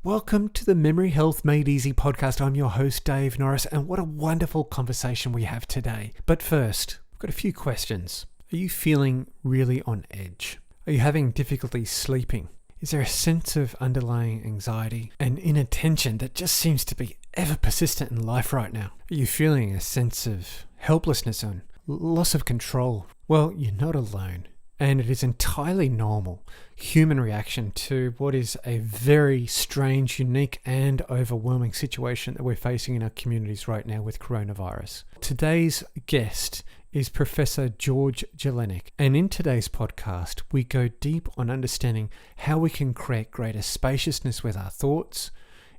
Welcome to the Memory Health Made Easy podcast. I'm your host, Dave Norris, and what a wonderful conversation we have today. But first, we've got a few questions. Are you feeling really on edge? Are you having difficulty sleeping? Is there a sense of underlying anxiety and inattention that just seems to be ever persistent in life right now? Are you feeling a sense of helplessness and loss of control? Well, you're not alone. And it is entirely normal human reaction to what is a very strange, unique, and overwhelming situation that we're facing in our communities right now with coronavirus. Today's guest is Professor George Jelinek. And in today's podcast, we go deep on understanding how we can create greater spaciousness with our thoughts,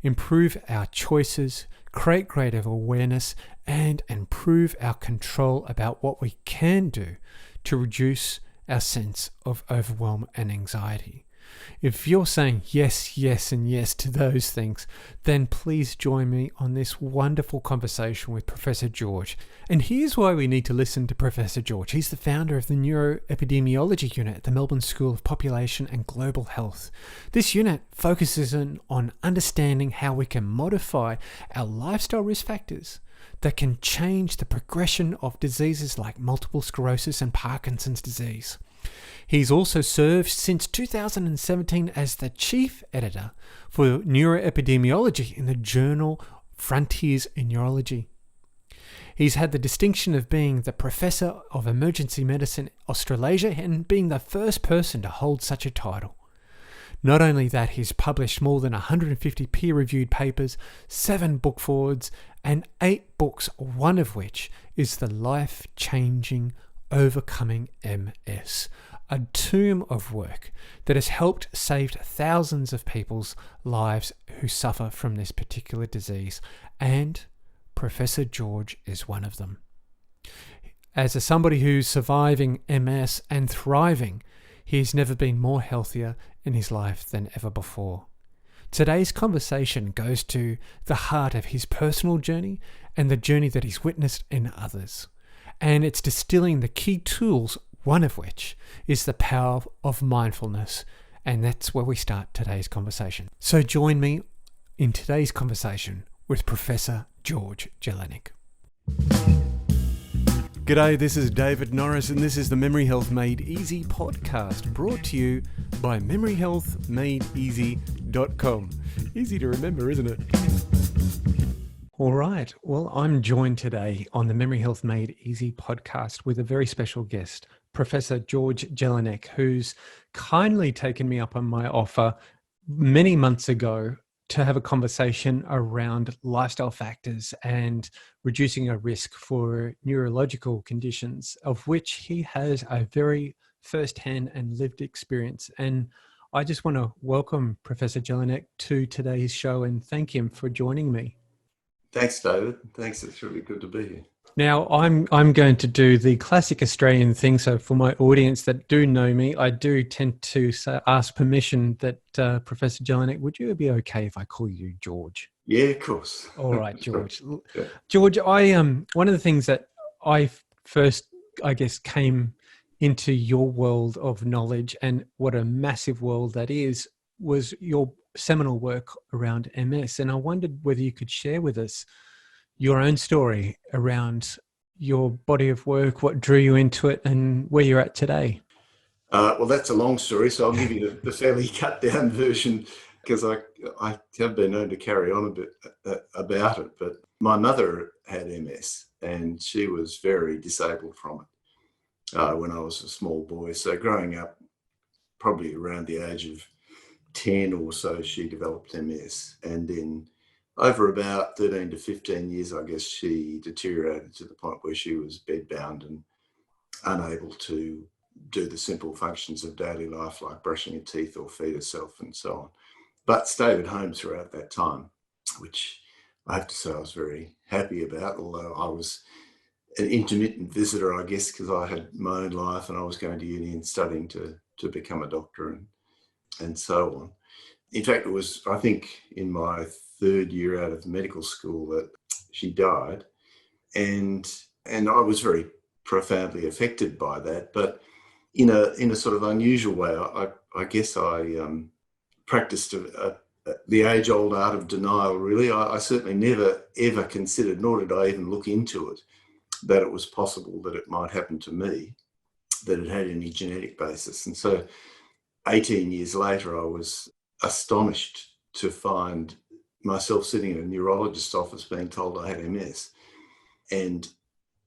improve our choices, create greater awareness, and improve our control about what we can do to reduce our sense of overwhelm and anxiety. If you're saying yes, yes, and yes to those things, then please join me on this wonderful conversation with Professor George. And here's why we need to listen to Professor George. He's the founder of the Neuroepidemiology Unit at the Melbourne School of Population and Global Health. This unit focuses on understanding how we can modify our lifestyle risk factors that can change the progression of diseases like multiple sclerosis and Parkinson's disease. He's also served since 2017 as the chief editor for neuroepidemiology in the journal Frontiers in Neurology. He's had the distinction of being the Professor of Emergency Medicine Australasia and being the first person to hold such a title. Not only that, he's published more than 150 peer-reviewed papers, 7 book forwards, and 8 books, one of which is the life-changing Overcoming MS, a tomb of work that has helped save thousands of people's lives who suffer from this particular disease, and Professor George is one of them. As somebody who's surviving MS and thriving, he's never been more healthier in his life than ever before. Today's conversation goes to the heart of his personal journey and the journey that he's witnessed in others. And it's distilling the key tools, one of which is the power of mindfulness. And that's where we start today's conversation. So join me in today's conversation with Professor George Jelinek. G'day, this is David Norris, and this is the Memory Health Made Easy podcast, brought to you by memoryhealthmadeeasy.com. Easy to remember, isn't it? All right. Well, I'm joined today on the Memory Health Made Easy podcast with a very special guest, Professor George Jelinek, who's kindly taken me up on my offer many months ago to have a conversation around lifestyle factors and reducing a risk for neurological conditions, of which he has a very first-hand and lived experience. And I just want to welcome Professor Jelinek to today's show and thank him for joining me. Thanks, David. Thanks. It's really good to be here. Now, I'm going to do the classic Australian thing. So for my audience that do know me, I do tend to ask permission that Professor Jelinek, would you be okay if I call you George? Yeah, of course. All right, George. Yeah. George, one of the things that I first, I guess, came into your world of knowledge, and what a massive world that is, was your seminal work around MS. And I wondered whether you could share with us your own story around your body of work, what drew you into it, and where you're at today. Well, that's a long story, so I'll give you the fairly cut down version, because I have been known to carry on a bit about it. But my mother had MS, and she was very disabled from it when I was a small boy. So growing up, probably around the age of 10 or so, she developed MS. And then over about 13 to 15 years, I guess, she deteriorated to the point where she was bedbound and unable to do the simple functions of daily life, like brushing her teeth or feed herself and so on. But stayed at home throughout that time, which I have to say I was very happy about, although I was an intermittent visitor, I guess, because I had my own life and I was going to uni and studying to become a doctor and so on. In fact, it was, I think, in my third year out of medical school that she died. And I was very profoundly affected by that. But in a sort of unusual way, I guess I practiced a the age-old art of denial, really. I certainly never, ever considered, nor did I even look into it, that it was possible that it might happen to me, that it had any genetic basis. And so 18 years later, I was astonished to find myself sitting in a neurologist's office being told I had MS. And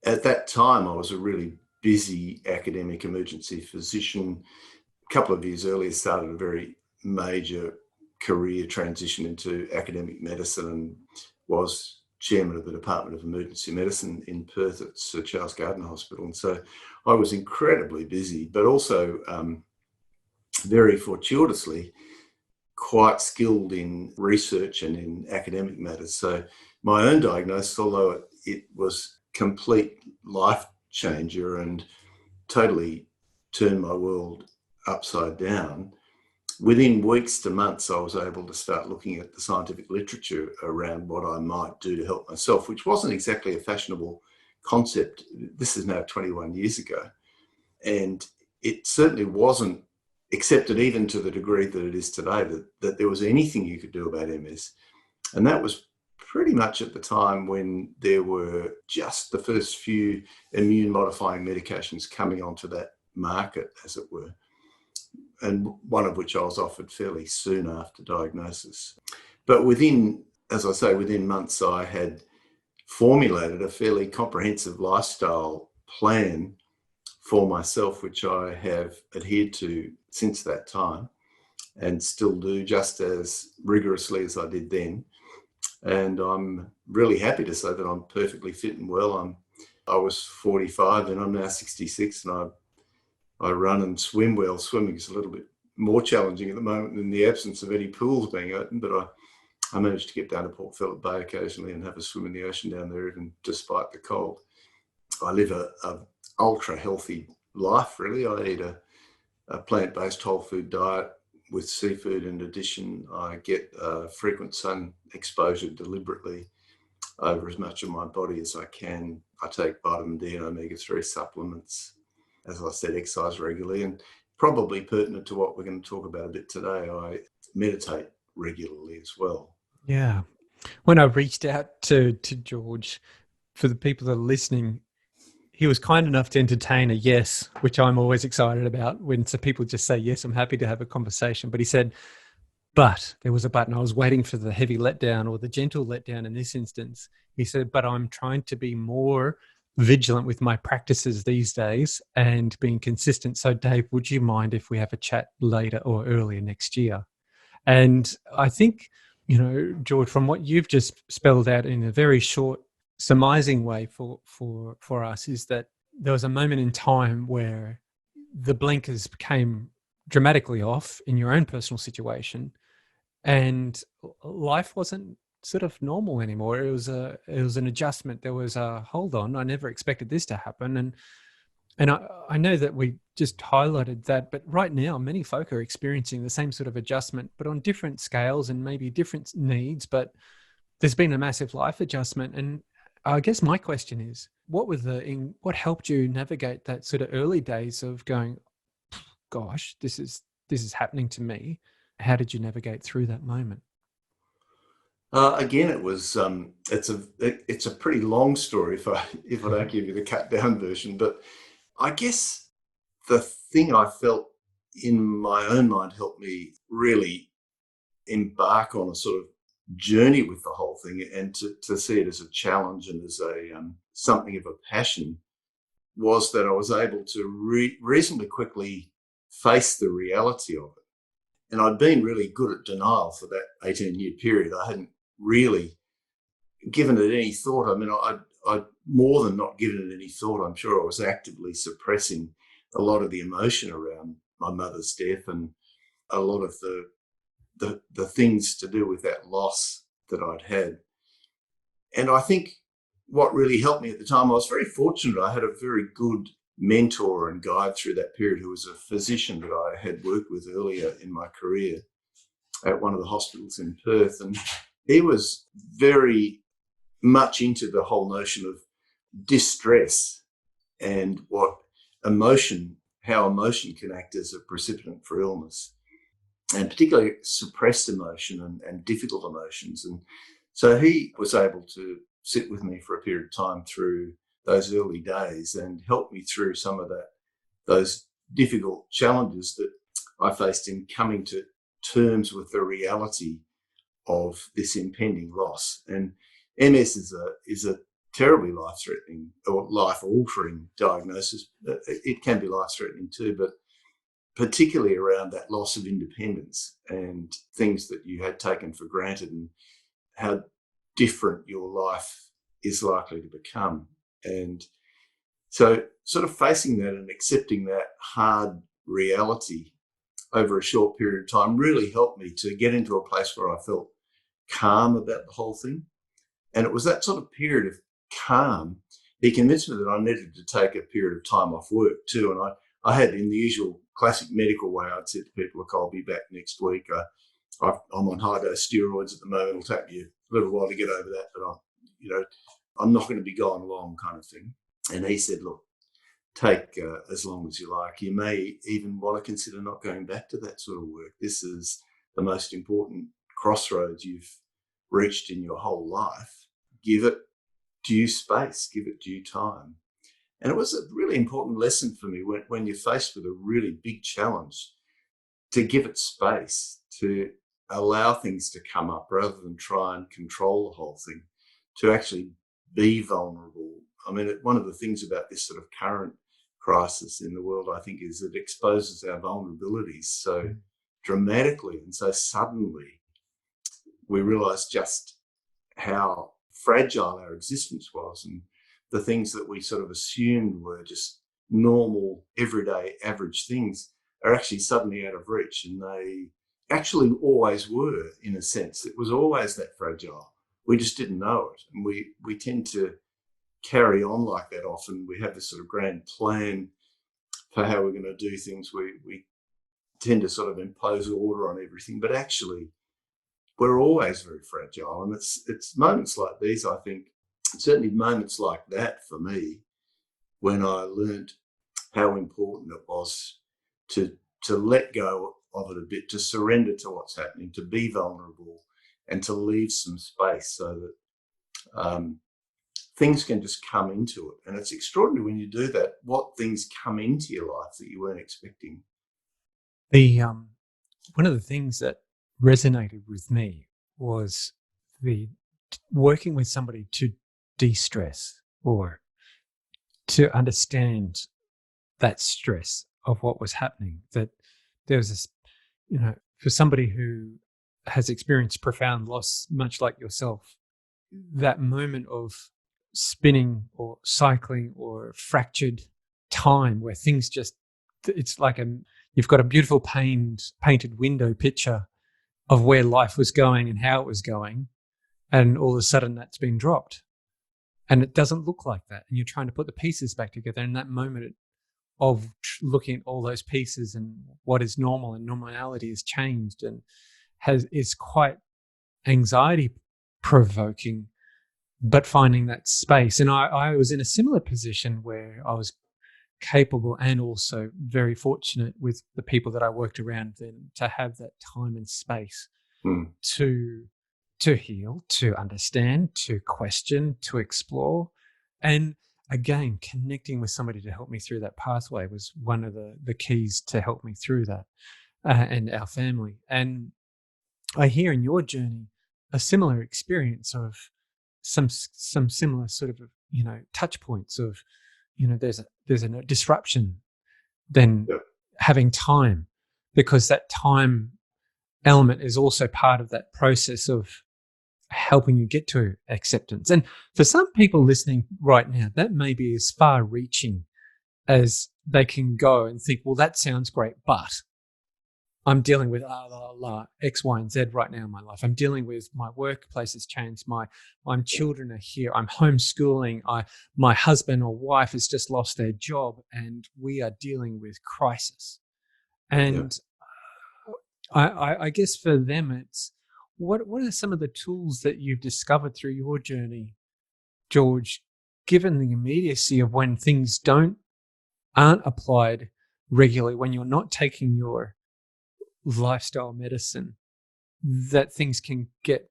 at that time, I was a really busy academic emergency physician. A couple of years earlier, started a very major career transition into academic medicine and was chairman of the Department of Emergency Medicine in Perth at Sir Charles Gardner Hospital. And so I was incredibly busy, but also very fortuitously quite skilled in research and in academic matters. So my own diagnosis, although it was complete life changer and totally turned my world upside down, within weeks to months, I was able to start looking at the scientific literature around what I might do to help myself, which wasn't exactly a fashionable concept. This is now 21 years ago. And it certainly wasn't accepted, even to the degree that it is today, that there was anything you could do about MS. And that was pretty much at the time when there were just the first few immune modifying medications coming onto that market, as it were, and one of which I was offered fairly soon after diagnosis. But within, as I say, within months, I had formulated a fairly comprehensive lifestyle plan for myself, which I have adhered to since that time and still do just as rigorously as I did then. And I'm really happy to say that I'm perfectly fit and well. I was 45 and I'm now 66, and I run and swim well. Swimming is a little bit more challenging at the moment in the absence of any pools being open, but I managed to get down to Port Phillip Bay occasionally and have a swim in the ocean down there, even despite the cold. I live a ultra healthy life, really. I eat a plant-based whole food diet with seafood in addition. I get frequent sun exposure deliberately over as much of my body as I can. I take vitamin D and omega-3 supplements. As I said, exercise regularly, and probably pertinent to what we're going to talk about a bit today, I meditate regularly as well. Yeah. When I reached out to George, for the people that are listening, he was kind enough to entertain a yes, which I'm always excited about. When some people just say yes, I'm happy to have a conversation. But he said, but there was a button. I was waiting for the heavy letdown or the gentle letdown in this instance. He said, but I'm trying to be more vigilant with my practices these days and being consistent. So Dave, would you mind if we have a chat later or earlier next year? And I think, George, from what you've just spelled out in a very short, surmising way for us, is that there was a moment in time where the blinkers became dramatically off in your own personal situation, and life wasn't sort of normal anymore. It was an adjustment. There was a hold on. I never expected this to happen, and I know that we just highlighted that, but right now, many folk are experiencing the same sort of adjustment, but on different scales and maybe different needs. But there's been a massive life adjustment. And I guess my question is, what helped you navigate that sort of early days of going, gosh, this is happening to me? How did you navigate through that moment? Again, it was it's a pretty long story if I don't give you the cut down version, but I guess the thing I felt in my own mind helped me really embark on a sort of journey with the whole thing and to see it as a challenge and as a something of a passion, was that I was able to reasonably quickly face the reality of it. And I'd been really good at denial for that 18-year period. I hadn't really given it any thought. I mean, I'd more than not given it any thought. I'm sure I was actively suppressing a lot of the emotion around my mother's death and a lot of the things to do with that loss that I'd had. And I think what really helped me at the time, I was very fortunate. I had a very good mentor and guide through that period who was a physician that I had worked with earlier in my career at one of the hospitals in Perth. And he was very much into the whole notion of distress and how emotion can act as a precipitant for illness. and particularly suppressed emotion and difficult emotions. And so he was able to sit with me for a period of time through those early days and help me through some of those difficult challenges that I faced in coming to terms with the reality of this impending loss. And MS is a terribly life-threatening or life-altering diagnosis. It can be life-threatening too, but particularly around that loss of independence and things that you had taken for granted and how different your life is likely to become. And so sort of facing that and accepting that hard reality over a short period of time really helped me to get into a place where I felt calm about the whole thing. And it was that sort of period of calm. He convinced me that I needed to take a period of time off work too. And I had, in the usual classic medical way, I'd said to people, look, I'll be back next week. I'm on high-dose steroids at the moment. It'll take me a little while to get over that, but I'm not going to be going long, kind of thing. And he said, look, take as long as you like. You may even want to consider not going back to that sort of work. This is the most important crossroads you've reached in your whole life. Give it due space, give it due time. And it was a really important lesson for me when you're faced with a really big challenge, to give it space, to allow things to come up rather than try and control the whole thing, to actually be vulnerable. I mean, one of the things about this sort of current crisis in the world, I think, is it exposes our vulnerabilities so dramatically and so suddenly. We realise just how fragile our existence was, and the things that we sort of assumed were just normal, everyday, average things are actually suddenly out of reach, and they actually always were, in a sense. It was always that fragile. We just didn't know it, and we tend to carry on like that often. We have this sort of grand plan for how we're going to do things. We tend to sort of impose order on everything, but actually we're always very fragile. And it's moments like these, I think, certainly moments like that for me, when I learned how important it was to let go of it a bit, to surrender to what's happening, to be vulnerable, and to leave some space so that things can just come into it. And it's extraordinary when you do that, what things come into your life that you weren't expecting. The one of the things that resonated with me was the working with somebody to de-stress or to understand that stress of what was happening. That there was this, for somebody who has experienced profound loss, much like yourself, that moment of spinning or cycling or fractured time where things just, it's like you've got a beautiful painted window picture of where life was going and how it was going, and all of a sudden that's been dropped and it doesn't look like that, and you're trying to put the pieces back together. In that moment of looking at all those pieces and what is normal and normality has changed and is quite anxiety provoking, but finding that space. And I was in a similar position where I was capable and also very fortunate with the people that I worked around then to have that time and space to heal, to understand, to question, to explore. And again, connecting with somebody to help me through that pathway was one of the keys to help me through that, and our family. And I hear in your journey a similar experience of some similar sort of, touch points of, there's a disruption, then having time, because that time element is also part of that process of helping you get to acceptance. And for some people listening right now, that may be as far reaching as they can go and think, well, that sounds great, but I'm dealing with X, Y, and Z right now in my life. I'm dealing with my workplace has changed. My children are here. I'm homeschooling. My husband or wife has just lost their job, and we are dealing with crisis. And I guess for them, it's what are some of the tools that you've discovered through your journey, George, given the immediacy of when things aren't applied regularly, when you're not taking your lifestyle medicine, that things can get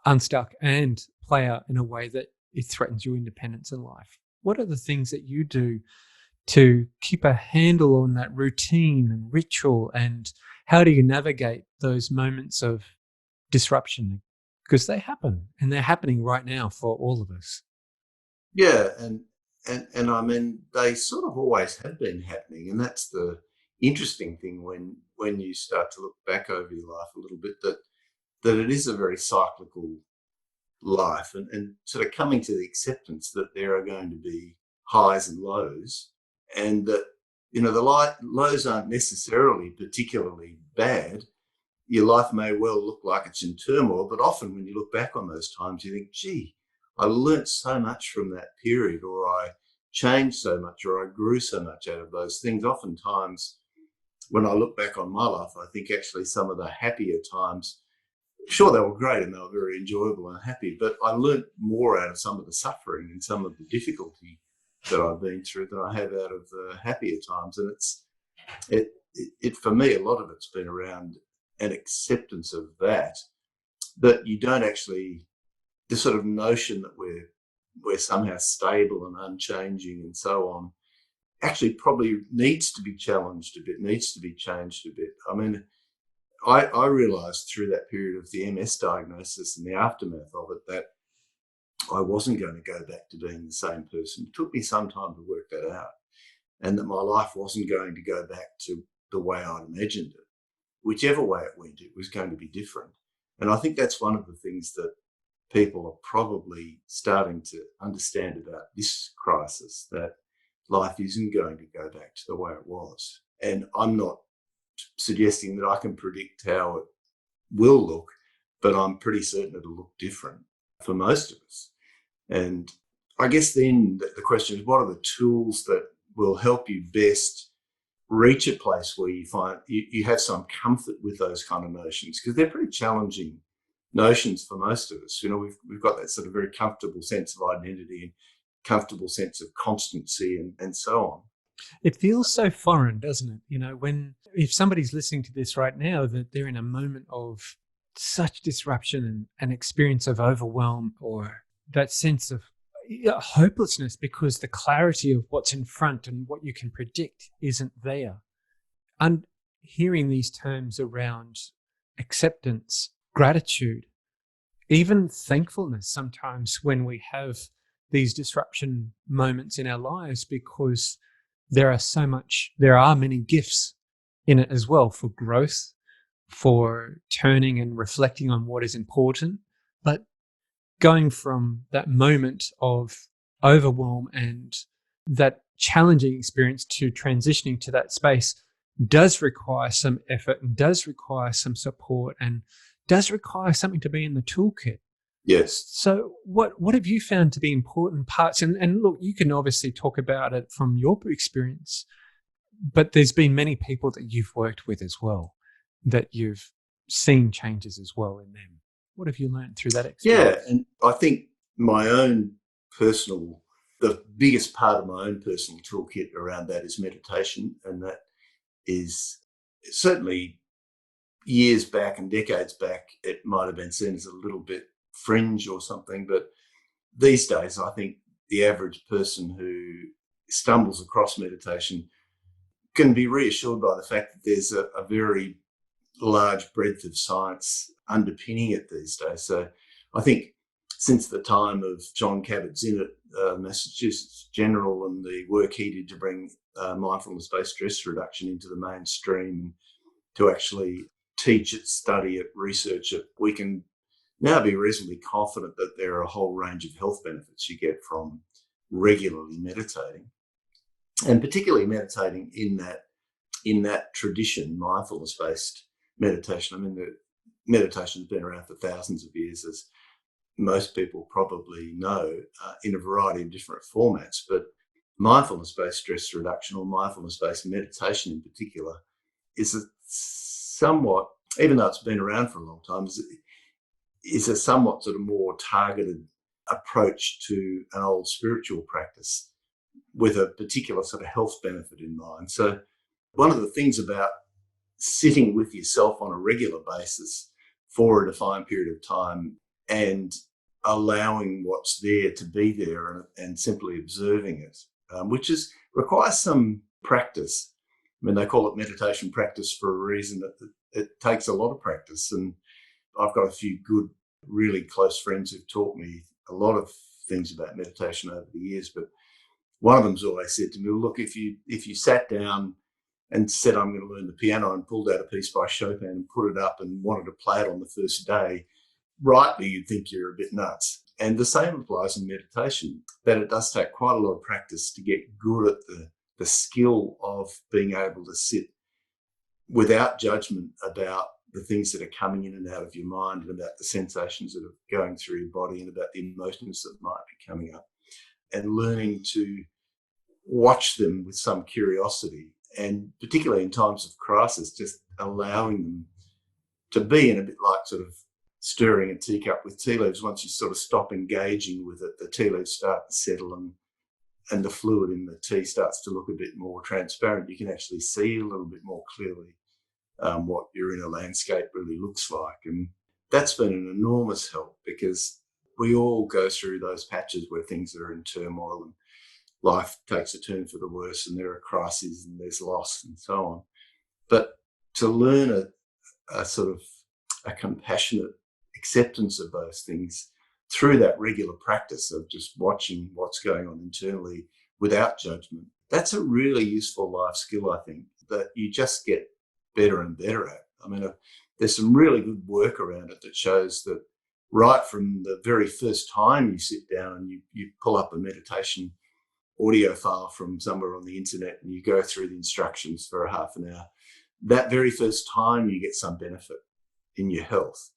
unstuck and play out in a way that it threatens your independence in life. What are the things that you do to keep a handle on that routine and ritual, and how do you navigate those moments of disruption? Because they happen, and they're happening right now for all of us. Yeah, and I mean they sort of always have been happening, and that's the interesting thing when you start to look back over your life a little bit, that it is a very cyclical life, and sort of coming to the acceptance that there are going to be highs and lows, and that the lows aren't necessarily particularly bad. Your life may well look like it's in turmoil, but often when you look back on those times, you think, gee, I learnt so much from that period, or I changed so much, or I grew so much out of those things. Oftentimes, when I look back on my life, I think actually some of the happier times, sure, they were great and they were very enjoyable and happy, but I learnt more out of some of the suffering and some of the difficulty that I've been through than I have out of the happier times. And it for me, a lot of it's been around an acceptance of that you don't actually, the sort of notion that we're somehow stable and unchanging and so on, actually probably needs to be challenged a bit, needs to be changed a bit. I mean, I realised through that period of the MS diagnosis and the aftermath of it that I wasn't going to go back to being the same person. It took me some time to work that out, and that my life wasn't going to go back to the way I'd imagined it. Whichever way it went, it was going to be different. And I think that's one of the things that people are probably starting to understand about this crisis, that life isn't going to go back to the way it was. And I'm not suggesting that I can predict how it will look, but I'm pretty certain it'll look different for most of us. And I guess then the question is, what are the tools that will help you best reach a place where you find you have some comfort with those kind of notions? Because they're pretty challenging notions for most of us. We've got that sort of very comfortable sense of identity and comfortable sense of constancy and so on. It feels so foreign, doesn't it? If somebody's listening to this right now, that they're in a moment of such disruption and experience of overwhelm, or that sense of hopelessness because the clarity of what's in front and what you can predict isn't there. And hearing these terms around acceptance, gratitude, even thankfulness sometimes when we have these disruption moments in our lives, because there are many gifts in it as well, for growth, for turning and reflecting on what is important. But going from that moment of overwhelm and that challenging experience to transitioning to that space does require some effort and does require some support and does require something to be in the toolkit. Yes. So what have you found to be important parts? And look, you can obviously talk about it from your experience, but there's been many people that you've worked with as well, that you've seen changes as well in them. What have you learned through that experience? Yeah, and I think the biggest part of my own personal toolkit around that is meditation, and that is certainly years back and decades back, it might have been seen as a little bit fringe or something, but these days I think the average person who stumbles across meditation can be reassured by the fact that there's a very large breadth of science underpinning it these days. So I think since the time of John Kabat-Zinn at Massachusetts General and the work he did to bring mindfulness-based stress reduction into the mainstream, to actually teach it, study it, research it, we can now be reasonably confident that there are a whole range of health benefits you get from regularly meditating, and particularly meditating in that tradition, mindfulness-based meditation. I mean, the meditation has been around for thousands of years, as most people probably know, in a variety of different formats. But mindfulness-based stress reduction, or mindfulness-based meditation in particular, is a somewhat, even though it's been around for a long time, is a somewhat sort of more targeted approach to an old spiritual practice with a particular sort of health benefit in mind. So one of the things about sitting with yourself on a regular basis for a defined period of time and allowing what's there to be there and simply observing it, which requires some practice. I mean, they call it meditation practice for a reason. It takes a lot of practice. And I've got a few good, really close friends who've taught me a lot of things about meditation over the years. But one of them's always said to me, well, look, if you sat down and said, I'm going to learn the piano, and pulled out a piece by Chopin and put it up and wanted to play it on the first day, rightly, you'd think you're a bit nuts. And the same applies in meditation, that it does take quite a lot of practice to get good at the skill of being able to sit without judgment about the things that are coming in and out of your mind, and about the sensations that are going through your body, and about the emotions that might be coming up, and learning to watch them with some curiosity. And particularly in times of crisis, just allowing them to be in a bit like sort of stirring a teacup with tea leaves. Once you sort of stop engaging with it, the tea leaves start to settle, and the fluid in the tea starts to look a bit more transparent. You can actually see a little bit more clearly what your inner landscape really looks like. And that's been an enormous help, because we all go through those patches where things are in turmoil and life takes a turn for the worse, and there are crises and there's loss and so on. But to learn a sort of a compassionate acceptance of those things through that regular practice of just watching what's going on internally without judgment, that's a really useful life skill, I think, that you just get better and better at. I mean, there's some really good work around it that shows that right from the very first time you sit down and you pull up a meditation audio file from somewhere on the internet and you go through the instructions for a half an hour, that very first time you get some benefit in your health.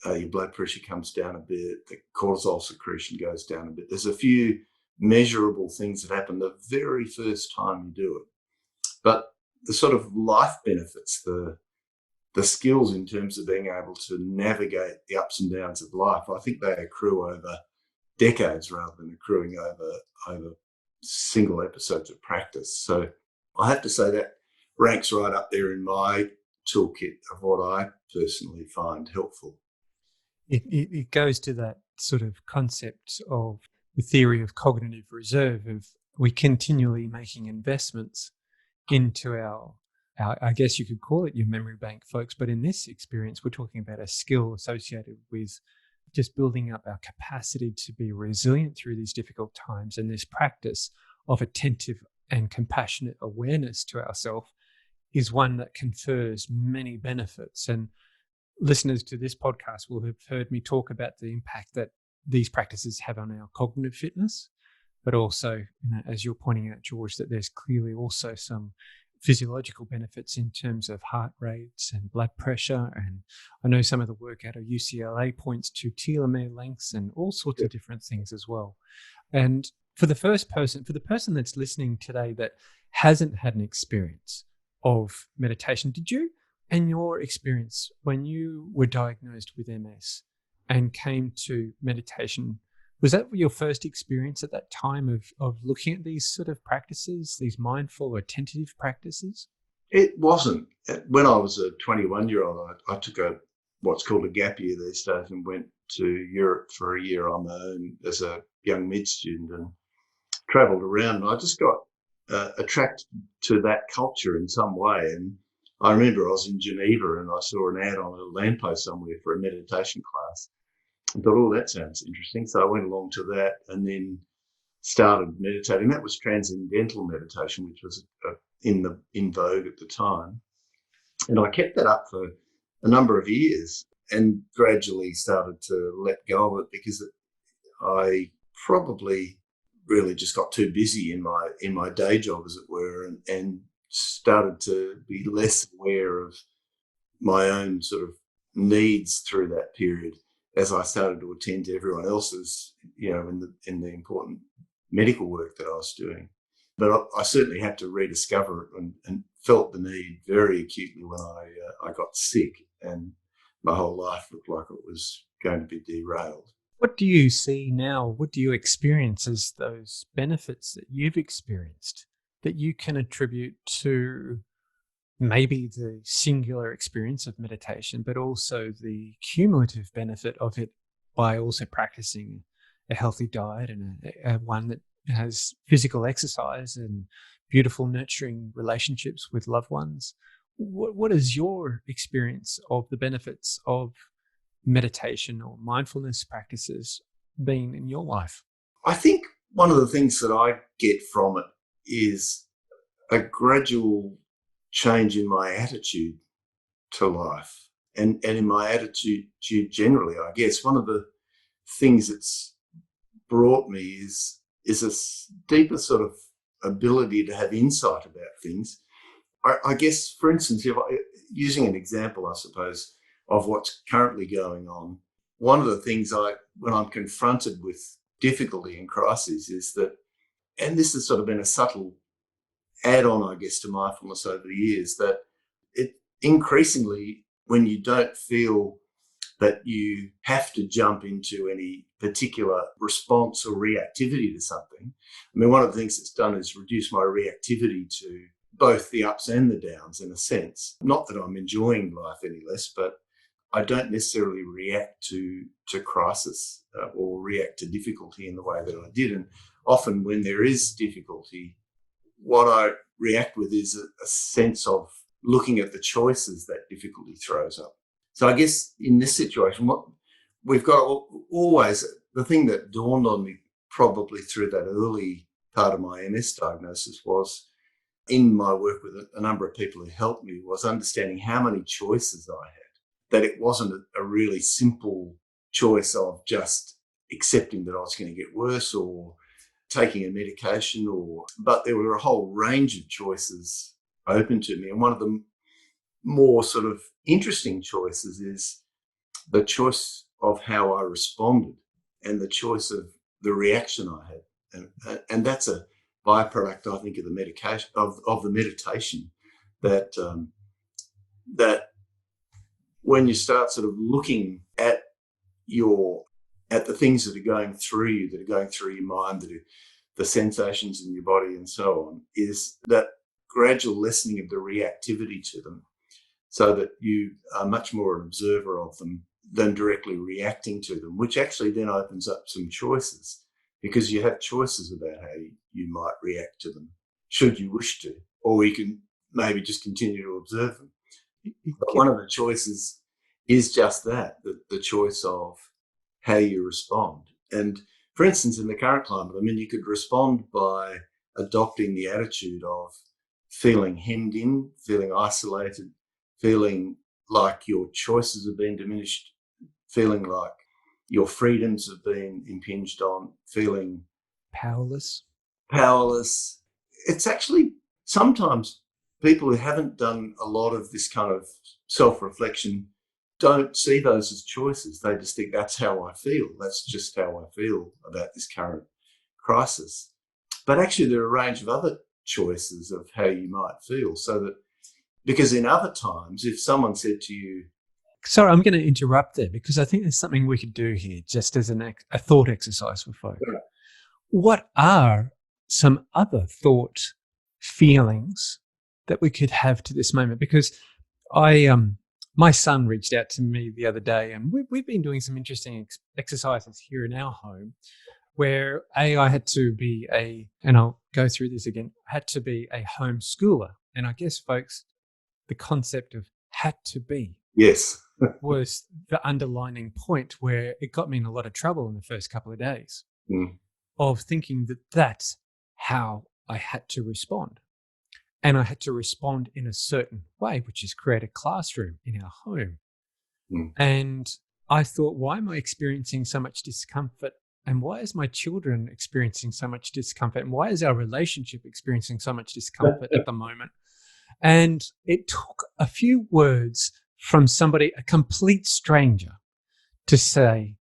Your blood pressure comes down a bit, the cortisol secretion goes down a bit. There's a few measurable things that happen the very first time you do it. But the sort of life benefits, the skills in terms of being able to navigate the ups and downs of life, I think they accrue over decades rather than accruing over single episodes of practice. So I have to say that ranks right up there in my toolkit of what I personally find helpful. It goes to that sort of concept of the theory of cognitive reserve, of we continually making investments into our I guess you could call it your memory bank, folks. But in this experience, we're talking about a skill associated with just building up our capacity to be resilient through these difficult times. And this practice of attentive and compassionate awareness to ourselves is one that confers many benefits. And listeners to this podcast will have heard me talk about the impact that these practices have on our cognitive fitness, but also, as you're pointing out, George, that there's clearly also some physiological benefits in terms of heart rates and blood pressure. And I know some of the work out of UCLA points to telomere lengths and all sorts of different things as well. And for the person that's listening today that hasn't had an experience of meditation, did you, in your experience, when you were diagnosed with MS and came to meditation, was that your first experience at that time of looking at these sort of practices, these mindful or attentive practices? It wasn't. When I was a 21-year-old, I took what's called a gap year these days and went to Europe for a year on my own as a young mid student and travelled around. And I just got attracted to that culture in some way. And I remember I was in Geneva and I saw an ad on a lamppost somewhere for a meditation class. I thought, oh, that sounds interesting. So I went along to that and then started meditating. That was transcendental meditation, which was in vogue at the time. And I kept that up for a number of years and gradually started to let go of it because I probably really just got too busy in my day job, as it were, and started to be less aware of my own sort of needs through that period as I started to attend to everyone else's, in the important medical work that I was doing. But I certainly had to rediscover it and felt the need very acutely when I got sick and my whole life looked like it was going to be derailed. What do you see now? What do you experience as those benefits that you've experienced that you can attribute to maybe the singular experience of meditation, but also the cumulative benefit of it by also practicing a healthy diet and a one that has physical exercise and beautiful, nurturing relationships with loved ones. What is your experience of the benefits of meditation or mindfulness practices been in your life? I think one of the things that I get from it is a gradual change in my attitude to life and in my attitude generally. I guess one of the things that's brought me is a deeper sort of ability to have insight about things. I guess, for instance, using an example, I suppose, of what's currently going on, one of the things when I'm confronted with difficulty and crises is that, and this has sort of been a subtle add-on, I guess, to mindfulness over the years, that it increasingly, when you don't feel that you have to jump into any particular response or reactivity to something. I mean, one of the things it's done is reduce my reactivity to both the ups and the downs, in a sense. Not that I'm enjoying life any less, but I don't necessarily react to crisis or react to difficulty in the way that I did. And often when there is difficulty, what I react with is a sense of looking at the choices that difficulty throws up. So I guess in this situation, what we've got always, the thing that dawned on me probably through that early part of my MS diagnosis was, in my work with a number of people who helped me, was understanding how many choices I had, that it wasn't a really simple choice of just accepting that I was going to get worse or taking a medication, but there were a whole range of choices open to me. And one of the more sort of interesting choices is the choice of how I responded and the choice of the reaction I had. And that's a byproduct, I think, of the medication, of the meditation, that that when you start sort of looking at the things that are going through you, that are going through your mind, the sensations in your body and so on, is that gradual lessening of the reactivity to them, so that you are much more an observer of them than directly reacting to them, which actually then opens up some choices, because you have choices about how you might react to them, should you wish to, or you can maybe just continue to observe them. But one of the choices is just that, the choice of how you respond. And for instance, in the current climate, I mean, you could respond by adopting the attitude of feeling hemmed in, feeling isolated, feeling like your choices have been diminished, feeling like your freedoms have been impinged on, feeling Powerless. It's actually sometimes people who haven't done a lot of this kind of self-reflection don't see those as choices. They just think, that's how I feel. That's just how I feel about this current crisis. But actually there are a range of other choices of how you might feel, so that, because in other times, if someone said to you... Sorry, I'm going to interrupt there, because I think there's something we could do here, just as a thought exercise for folk. Right. What are some other thought feelings that we could have to this moment? Because my son reached out to me the other day, and we've been doing some interesting exercises here in our home, where I had to be and I'll go through this again, had to be a homeschooler. And I guess, folks, the concept of had to be, Yes, was the underlining point, where it got me in a lot of trouble in the first couple of days of thinking that that's how I had to respond. And I had to respond in a certain way, which is create a classroom in our home. And I thought, why am I experiencing so much discomfort? And why is my children experiencing so much discomfort? And why is our relationship experiencing so much discomfort at the moment? And it took a few words from somebody, a complete stranger, to say,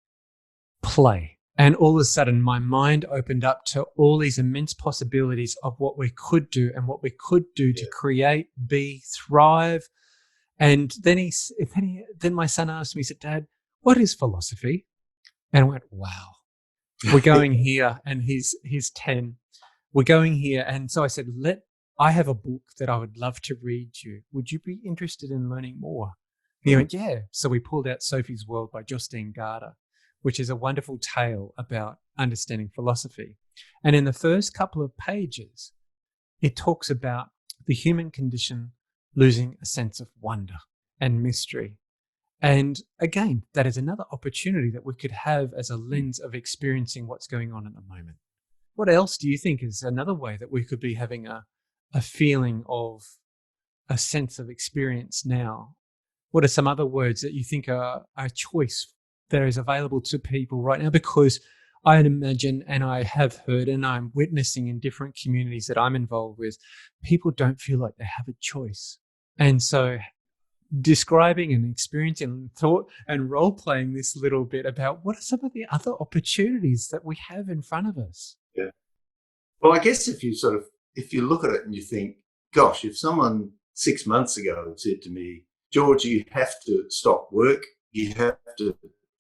play. And all of a sudden, my mind opened up to all these immense possibilities of what we could do and what we could do to create, be, thrive. And then then my son asked me, he said, "Dad, what is philosophy?" And I went, wow, we're going here. And he's 10. We're going here. And so I said, I have a book that I would love to read you. Would you be interested in learning more? He went, yeah. So we pulled out Sophie's World by Justine Garter, which is a wonderful tale about understanding philosophy. And in the first couple of pages, it talks about the human condition losing a sense of wonder and mystery. And again, that is another opportunity that we could have as a lens of experiencing what's going on at the moment. What else do you think is another way that we could be having a feeling of a sense of experience now? What are some other words that you think are a choice that is available to people right now? Because I imagine, and I have heard, and I'm witnessing in different communities that I'm involved with, people don't feel like they have a choice. And so describing and experiencing and thought and role-playing this little bit about what are some of the other opportunities that we have in front of us. Yeah. Well, I guess if you look at it and you think, gosh, if someone 6 months ago had said to me, George, you have to stop work, you have to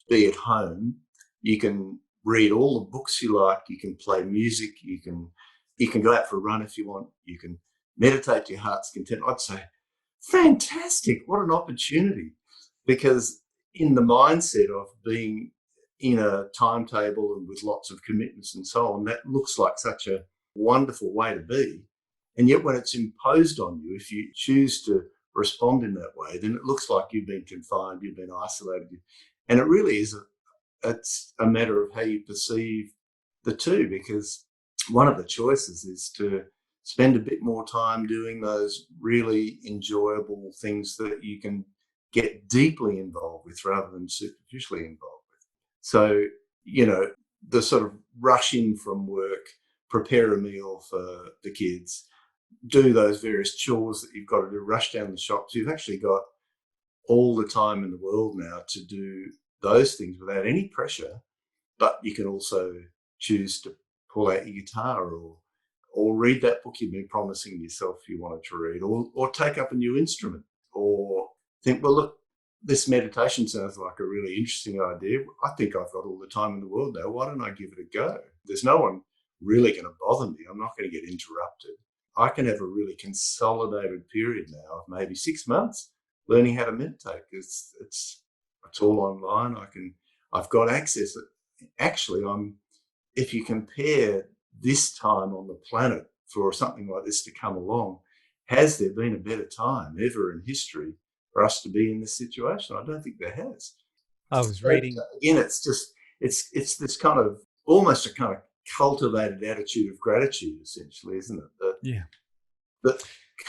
be at home, you can read all the books you like, you can play music, you can go out for a run if you want, you can meditate to your heart's content, I'd say, fantastic, what an opportunity. Because in the mindset of being in a timetable and with lots of commitments and so on, that looks like such a wonderful way to be. And yet when it's imposed on you, if you choose to respond in that way, then it looks like you've been confined, you've been isolated. And it really is it's a matter of how you perceive the two, because one of the choices is to spend a bit more time doing those really enjoyable things that you can get deeply involved with rather than superficially involved with. So, the sort of rush in from work, prepare a meal for the kids, do those various chores that you've got to do, rush down the shops. You've actually got all the time in the world now to do those things without any pressure, but you can also choose to pull out your guitar or read that book you've been promising yourself you wanted to read, or take up a new instrument, or think, well, look, this meditation sounds like a really interesting idea. I think I've got all the time in the world now. Why don't I give it a go? There's no one really going to bother me. I'm not going to get interrupted. I can have a really consolidated period now of maybe 6 months learning how to meditate. It's all online. I've got access. Actually, if you compare this time on the planet for something like this to come along, has there been a better time ever in history for us to be in this situation? I don't think there has. I was reading. Again, it's this kind of almost a kind of cultivated attitude of gratitude, essentially, isn't it? That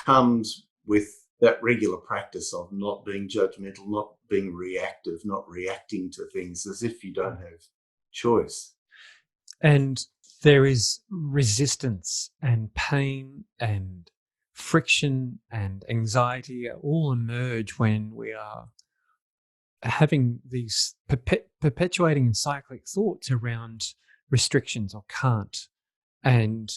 comes with that regular practice of not being judgmental, not being reactive, not reacting to things as if you don't have choice. And there is resistance and pain and friction and anxiety all emerge when we are having these perpetuating and cyclic thoughts around restrictions or can't. And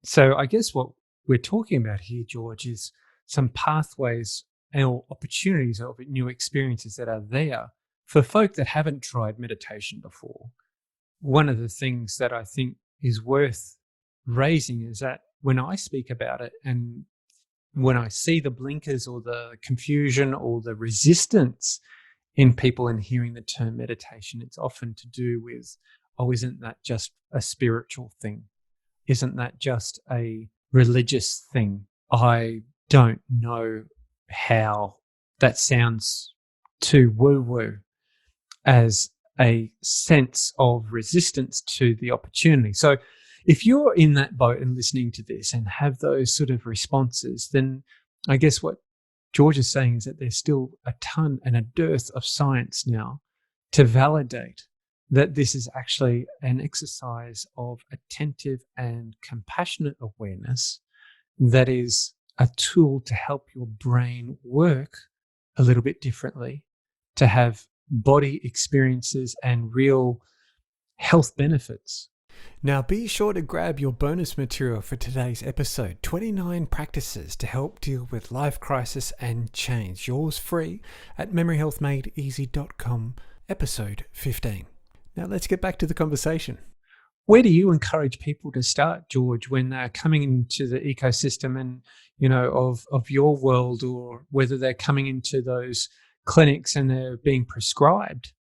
so I guess what we're talking about here, George, is some pathways or opportunities of new experiences that are there for folk that haven't tried meditation before. One of the things that I think is worth raising is that when I speak about it and when I see the blinkers or the confusion or the resistance in people in hearing the term meditation, it's often to do with, oh, isn't that just a spiritual thing? Isn't that just a religious thing? I don't know how that sounds too woo-woo as a sense of resistance to the opportunity. So if you're in that boat and listening to this and have those sort of responses, then I guess what George is saying is that there's still a ton and a dearth of science now to validate that this is actually an exercise of attentive and compassionate awareness that is a tool to help your brain work a little bit differently, to have body experiences and real health benefits. Now be sure to grab your bonus material for today's episode, 29 practices to help deal with life crisis and change. Yours free at memoryhealthmadeeasy.com, episode 15. Now let's get back to the conversation. Where do you encourage people to start, George, when they're coming into the ecosystem and, of your world, or whether they're coming into those clinics and they're being prescribed,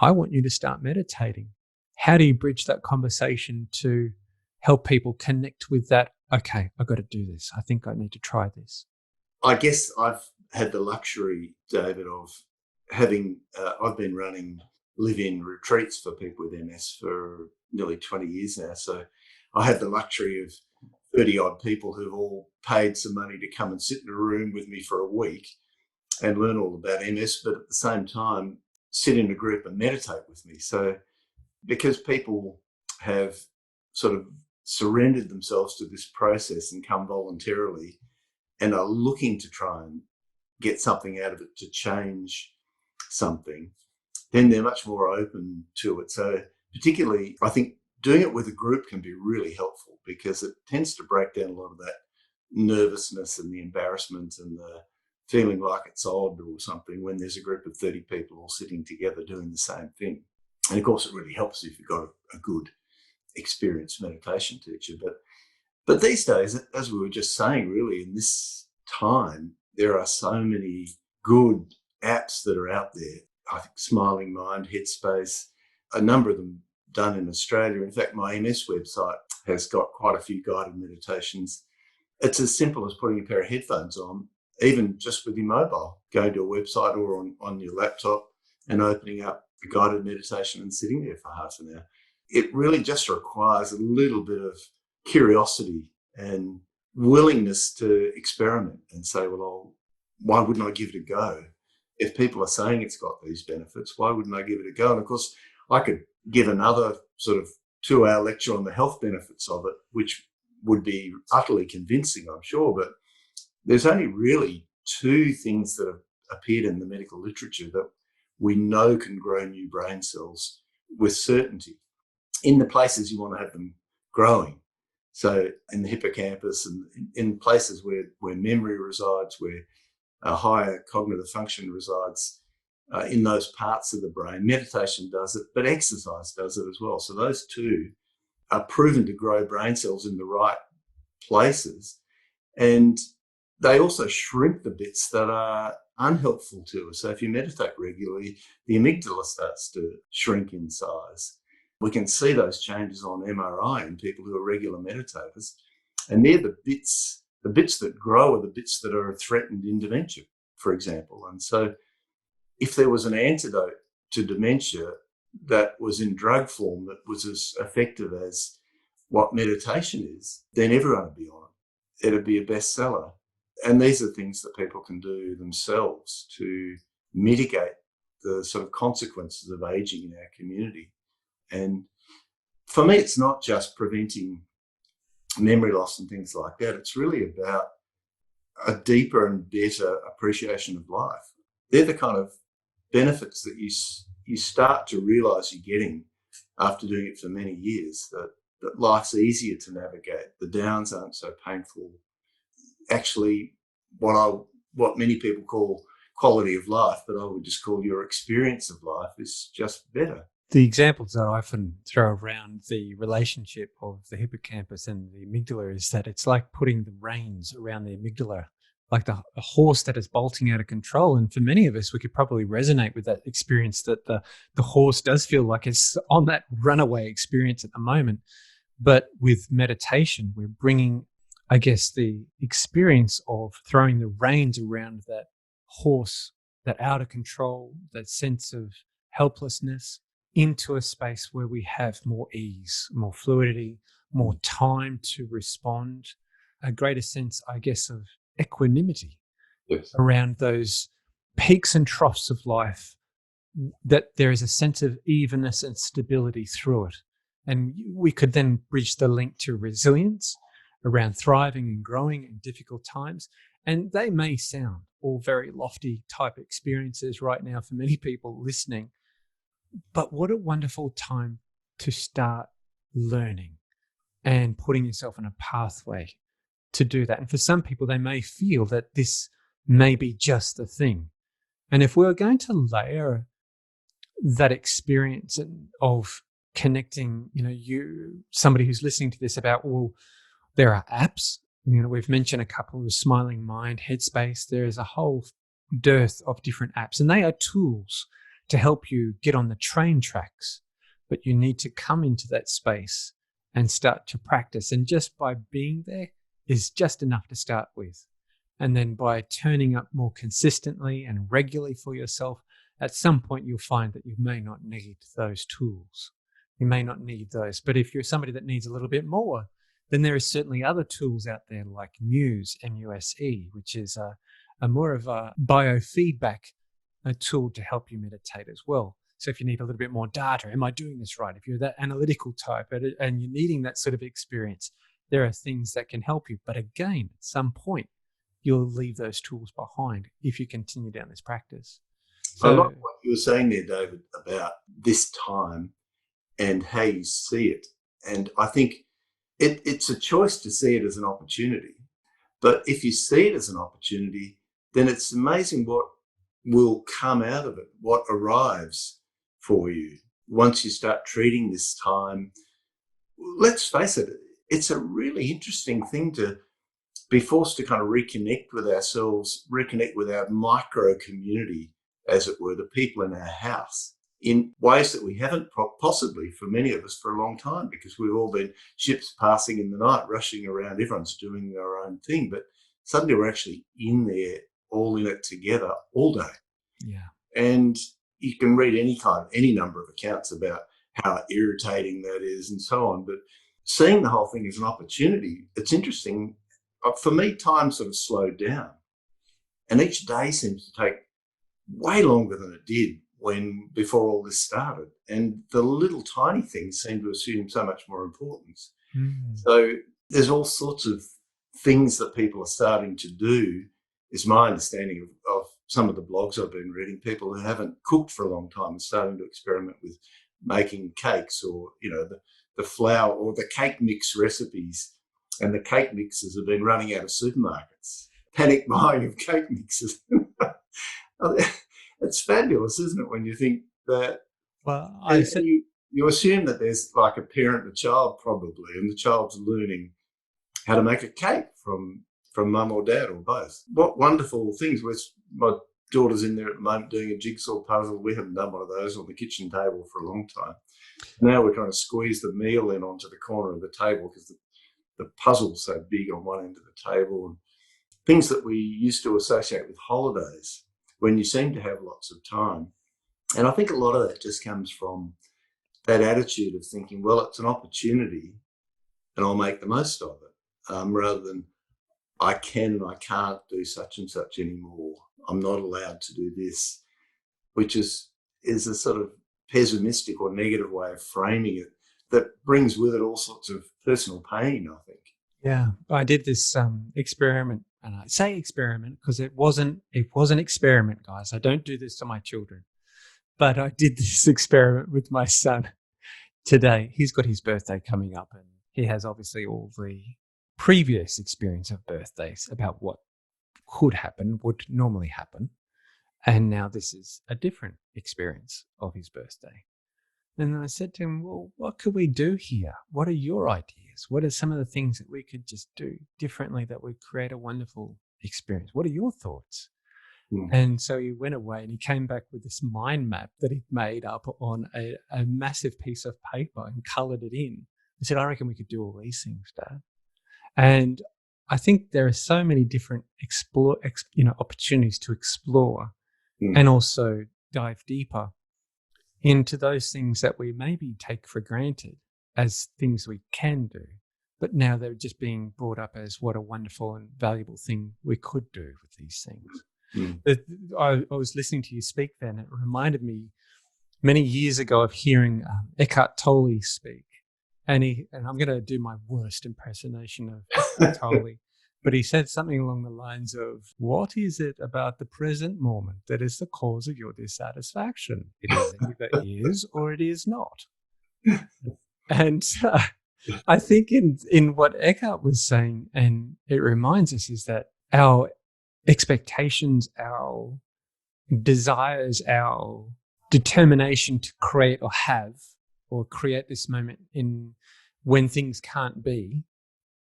I want you to start meditating. How do you bridge that conversation to help people connect with that? Okay, I've got to do this. I think I need to try this. I guess I've had the luxury, David, of having, I've been running live-in retreats for people with MS for nearly 20 years now. So I had the luxury of 30 odd people who've all paid some money to come and sit in a room with me for a week and learn all about MS, but at the same time, sit in a group and meditate with me. So because people have sort of surrendered themselves to this process and come voluntarily and are looking to try and get something out of it to change something, then they're much more open to it. So particularly, I think doing it with a group can be really helpful because it tends to break down a lot of that nervousness and the embarrassment and the feeling like it's odd or something when there's a group of 30 people all sitting together doing the same thing. And of course, it really helps if you've got a good, experienced meditation teacher. But these days, as we were just saying, really, in this time, there are so many good apps that are out there. I think Smiling Mind, Headspace, a number of them done in Australia. In fact, my MS website has got quite a few guided meditations. It's as simple as putting a pair of headphones on, even just with your mobile, going to a website or on your laptop and opening up a guided meditation and sitting there for half an hour. It really just requires a little bit of curiosity and willingness to experiment and say, well, why wouldn't I give it a go? If people are saying it's got these benefits, why wouldn't I give it a go? And of course, I could give another sort of 2-hour lecture on the health benefits of it, which would be utterly convincing, I'm sure. But there's only really 2 things that have appeared in the medical literature that we know can grow new brain cells with certainty in the places you want to have them growing. So in the hippocampus and in places where memory resides, where a higher cognitive function resides, in those parts of the brain. Meditation does it, but exercise does it as well. So those 2 are proven to grow brain cells in the right places. And they also shrink the bits that are unhelpful to us. So if you meditate regularly, the amygdala starts to shrink in size. We can see those changes on MRI in people who are regular meditators. And they're the bits that grow are the bits that are threatened in dementia, for example. And so if there was an antidote to dementia that was in drug form that was as effective as what meditation is, then everyone would be on it. It'd be a bestseller. And these are things that people can do themselves to mitigate the sort of consequences of aging in our community. And for me, it's not just preventing memory loss and things like that. It's really about a deeper and better appreciation of life. They're the kind of benefits that you start to realise you're getting after doing it for many years, that life's easier to navigate. The downs aren't so painful. Actually, what many people call quality of life, but I would just call your experience of life is just better. The examples that I often throw around the relationship of the hippocampus and the amygdala is that it's like putting the reins around the amygdala, like a horse that is bolting out of control. And for many of us, we could probably resonate with that experience that the horse does feel like it's on that runaway experience at the moment. But with meditation, we're bringing, I guess, the experience of throwing the reins around that horse, that out of control, that sense of helplessness, into a space where we have more ease, more fluidity, more time to respond, a greater sense, I guess, of equanimity around those peaks and troughs of life, that there is a sense of evenness and stability through it. And we could then bridge the link to resilience around thriving and growing in difficult times. And they may sound all very lofty type experiences right now for many people listening. But what a wonderful time to start learning and putting yourself on a pathway to do that. And for some people, they may feel that this may be just the thing. And if we're going to layer that experience of connecting, somebody who's listening to this about, well, there are apps. We've mentioned a couple of Smiling Mind, Headspace. There is a whole dearth of different apps, and they are tools to help you get on the train tracks. But you need to come into that space and start to practice. And just by being there is just enough to start with. And then by turning up more consistently and regularly for yourself, at some point you'll find that you may not need those tools. You may not need those. But if you're somebody that needs a little bit more, then there is certainly other tools out there like Muse, M-U-S-E, which is a more of a biofeedback tool to help you meditate as well. So if you need a little bit more data, am I doing this right? If you're that analytical type and you're needing that sort of experience, there are things that can help you. But again, at some point, you'll leave those tools behind if you continue down this practice. So, I like what you were saying there, David, about this time and how you see it. And I think it's a choice to see it as an opportunity. But if you see it as an opportunity, then it's amazing what will come out of it, what arrives for you once you start treating this time. Let's face it, it's a really interesting thing to be forced to kind of reconnect with ourselves, reconnect with our micro community, as it were, the people in our house, in ways that we haven't possibly for many of us for a long time, because we've all been ships passing in the night, rushing around, everyone's doing their own thing. But suddenly we're actually in there, all in it together all day. Yeah. And you can read any number of accounts about how irritating that is and so on. But seeing the whole thing as an opportunity, it's interesting. For me, time sort of slowed down. And each day seems to take way longer than it did before all this started. And the little tiny things seem to assume so much more importance. Mm. So there's all sorts of things that people are starting to do, is my understanding of some of the blogs I've been reading. People who haven't cooked for a long time are starting to experiment with making cakes, or, the flour or the cake mix recipes. And the cake mixes have been running out of supermarkets. Panic buying of cake mixes. It's fabulous, isn't it, when you think that? Well, you assume that there's like a parent and a child probably, and the child's learning how to make a cake from mum or dad or both. What wonderful things. My daughter's in there at the moment doing a jigsaw puzzle. We haven't done one of those on the kitchen table for a long time. Now we're trying to squeeze the meal in onto the corner of the table because the puzzle's so big on one end of the table, and things that we used to associate with holidays when you seem to have lots of time. And I think a lot of that just comes from that attitude of thinking, well, it's an opportunity and I'll make the most of it, rather than I can and I can't do such and such anymore. I'm not allowed to do this, which is a sort of pessimistic or negative way of framing it that brings with it all sorts of personal pain, I think. Yeah, I did this experiment, and I say experiment because it was an experiment, guys. I don't do this to my children, but I did this experiment with my son today. He's got his birthday coming up, and he has obviously all the previous experience of birthdays about what could happen, would normally happen. And now this is a different experience of his birthday. And I said to him, well, what could we do here? What are your ideas? What are some of the things that we could just do differently that would create a wonderful experience? What are your thoughts? Mm. And so he went away and he came back with this mind map that he'd made up on a massive piece of paper and colored it in. I said, I reckon we could do all these things, Dad. And I think there are so many different opportunities to explore and also dive deeper into those things that we maybe take for granted as things we can do, but now they're just being brought up as what a wonderful and valuable thing we could do with these things. I was listening to you speak then, and it reminded me many years ago of hearing Eckhart Tolle speak. And I'm going to do my worst impersonation of Eckhart Tolle, but he said something along the lines of, what is it about the present moment that is the cause of your dissatisfaction? It either is or it is not. And I think in what Eckhart was saying, and it reminds us, is that our expectations, our desires, our determination to create or have or create this moment in when things can't be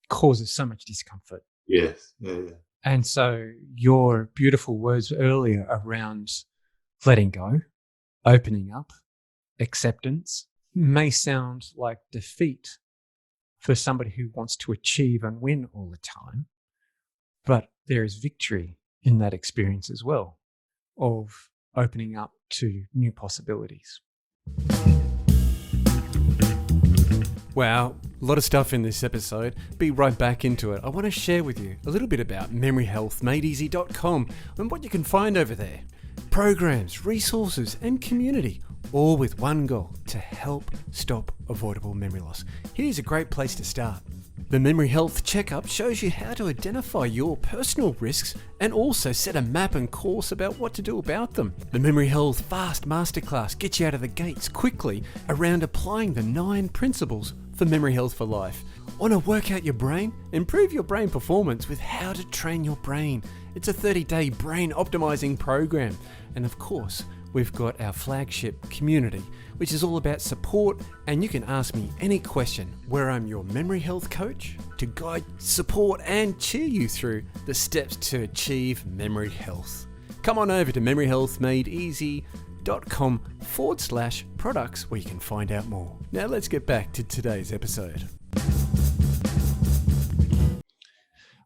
causes so much discomfort. Yes. Yeah. And so your beautiful words earlier around letting go, opening up, acceptance may sound like defeat for somebody who wants to achieve and win all the time, but there is victory in that experience as well of opening up to new possibilities. Wow, a lot of stuff in this episode. Be right back into it. I want to share with you a little bit about memoryhealthmadeeasy.com and what you can find over there. Programs, resources, and community, all with one goal: to help stop avoidable memory loss. Here's a great place to start. The Memory Health Checkup shows you how to identify your personal risks and also set a map and course about what to do about them. The Memory Health Fast Masterclass gets you out of the gates quickly around applying the 9 principles for memory health for life. Want to work out your brain? Improve your brain performance with How to Train Your Brain. It's a 30-day brain optimizing program. And of course, we've got our flagship community, which is all about support, and you can ask me any question, where I'm your memory health coach to guide, support, and cheer you through the steps to achieve memory health. Come on over to memoryhealthmadeeasy.com/products where you can find out more. Now let's get back to today's episode.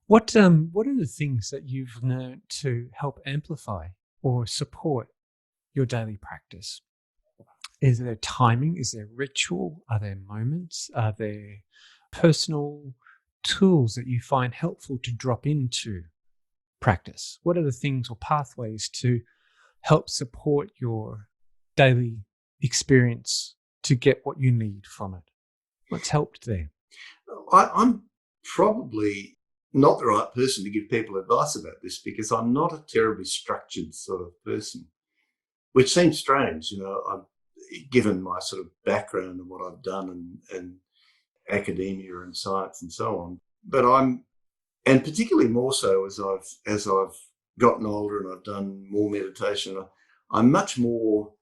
What are the things that you've learned to help amplify or support your daily practice? Is there timing? Is there ritual? Are there moments? Are there personal tools that you find helpful to drop into practice? What are the things or pathways to help support your daily experience to get what you need from it? What's helped there? I'm probably not the right person to give people advice about this because I'm not a terribly structured sort of person, which seems strange, given my sort of background and what I've done and academia and science and so on. But and particularly more so as I've gotten older and I've done more meditation, I'm much more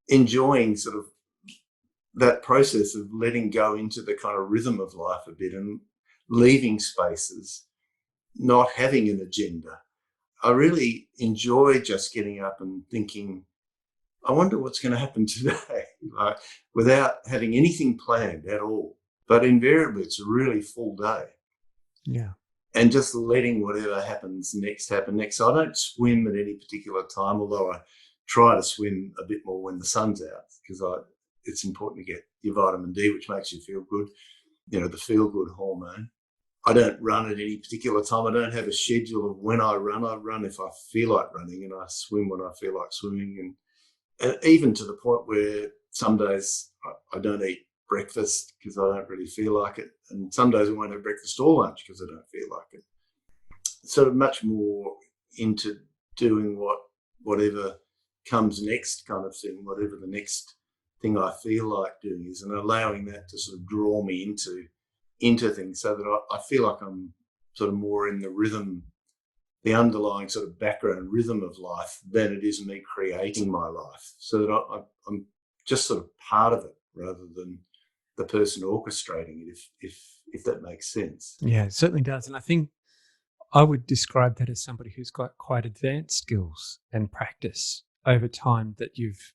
enjoying sort of that process of letting go into the kind of rhythm of life a bit and leaving spaces, not having an agenda. I really enjoy just getting up and thinking, I wonder what's going to happen today, without having anything planned at all. But invariably, it's a really full day. Yeah. And just letting whatever happens next happen next. So I don't swim at any particular time, although I try to swim a bit more when the sun's out because it's important to get your vitamin D, which makes you feel good, the feel-good hormone. I don't run at any particular time. I don't have a schedule of when I run. I run if I feel like running, and I swim when I feel like swimming. And even to the point where some days I don't eat breakfast because I don't really feel like it. And some days I won't have breakfast or lunch because I don't feel like it. So much more into doing whatever comes next kind of thing, whatever the next thing I feel like doing is, and allowing that to sort of draw me into things so that I feel like I'm sort of more in the rhythm, the underlying sort of background rhythm of life than it is me creating my life, so that I'm just sort of part of it rather than the person orchestrating it, if that makes sense. Yeah, it certainly does. And I think I would describe that as somebody who's got quite advanced skills and practice over time that you've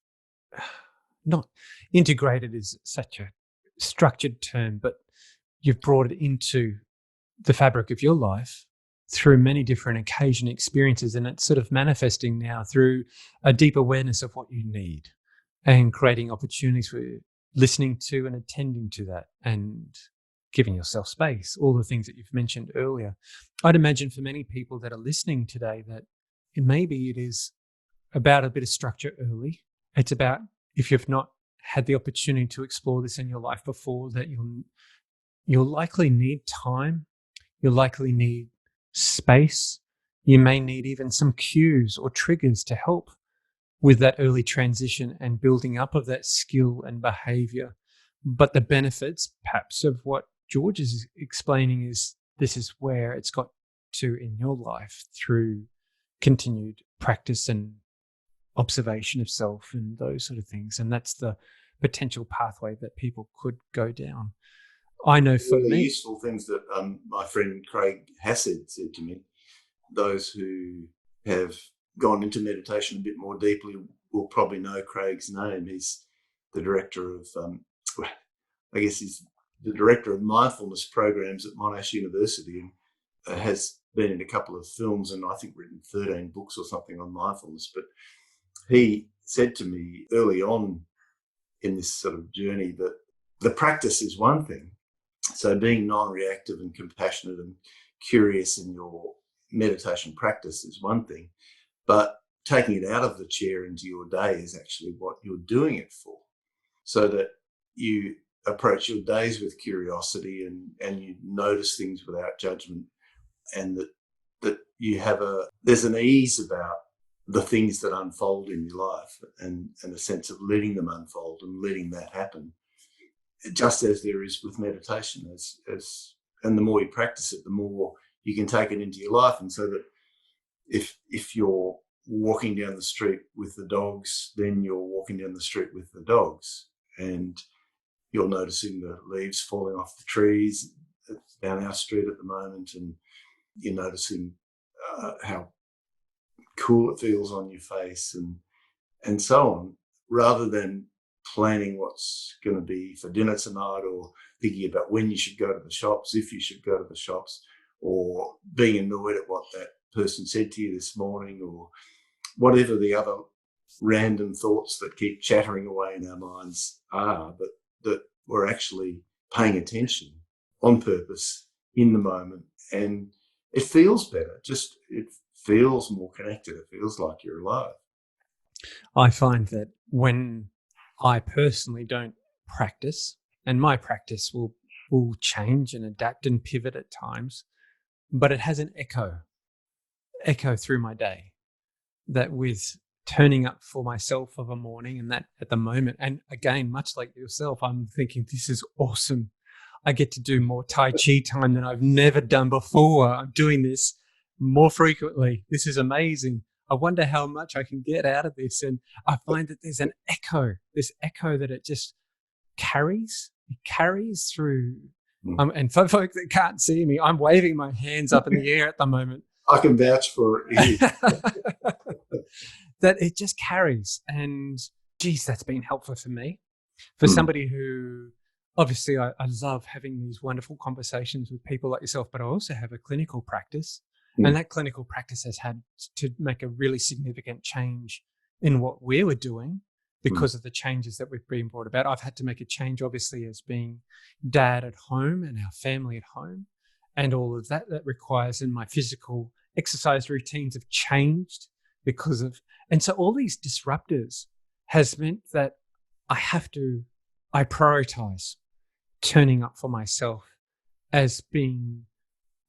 not integrated is such a structured term, but you've brought it into the fabric of your life through many different occasion experiences, and it's sort of manifesting now through a deep awareness of what you need and creating opportunities for listening to and attending to that and giving yourself space, all the things that you've mentioned earlier. I'd imagine for many people that are listening today that maybe it is about a bit of structure early. It's about, if you've not had the opportunity to explore this in your life before, that you'll likely need time, you'll likely need space, you may need even some cues or triggers to help with that early transition and building up of that skill and behavior. But the benefits, perhaps, of what George is explaining is this is where it's got to in your life through continued practice and observation of self and those sort of things. And that's the potential pathway that people could go down. I know for One of the me, useful things that my friend Craig Hassett said to me, those who have gone into meditation a bit more deeply will probably know Craig's name. He's the director of, I guess he's the director of mindfulness programs at Monash University, and has been in a couple of films and I think written 13 books or something on mindfulness. But he said to me early on in this sort of journey that the practice is one thing. So being non-reactive and compassionate and curious in your meditation practice is one thing, but taking it out of the chair into your day is actually what you're doing it for, so that you approach your days with curiosity and you notice things without judgment, and that you have there's an ease about the things that unfold in your life, and a sense of letting them unfold and letting that happen, just as there is with meditation. And the more you practice it, the more you can take it into your life. And so that if you're walking down the street with the dogs, then you're walking down the street with the dogs, and you're noticing the leaves falling off the trees down our street at the moment, and you're noticing how cool it feels on your face, and so on, rather than planning what's going to be for dinner tonight, or thinking about when you should go to the shops, if you should go to the shops, or being annoyed at what that person said to you this morning, or whatever the other random thoughts that keep chattering away in our minds are, that we're actually paying attention on purpose in the moment. And it feels better. It feels more connected. It feels like you're alive. I find that when I personally don't practice, and my practice will change and adapt and pivot at times, but it has an echo through my day, that with turning up for myself of a morning, and that at the moment, and again, much like yourself, I'm thinking, this is awesome. I get to do more Tai Chi time than I've never done before. I'm doing this more frequently. This is amazing. I wonder how much I can get out of this. And I find that there's this echo that it just carries. It carries through. And for folks that can't see me, I'm waving my hands up in the air at the moment. I can vouch for it. That it just carries. And geez, that's been helpful for me. For somebody who, obviously, I love having these wonderful conversations with people like yourself, but I also have a clinical practice. And that clinical practice has had to make a really significant change in what we were doing because of the changes that we've been brought about. I've had to make a change, obviously, as being dad at home and our family at home, and all of that requires, in my physical exercise routines have changed because of, and so all these disruptors has meant that I prioritize turning up for myself as being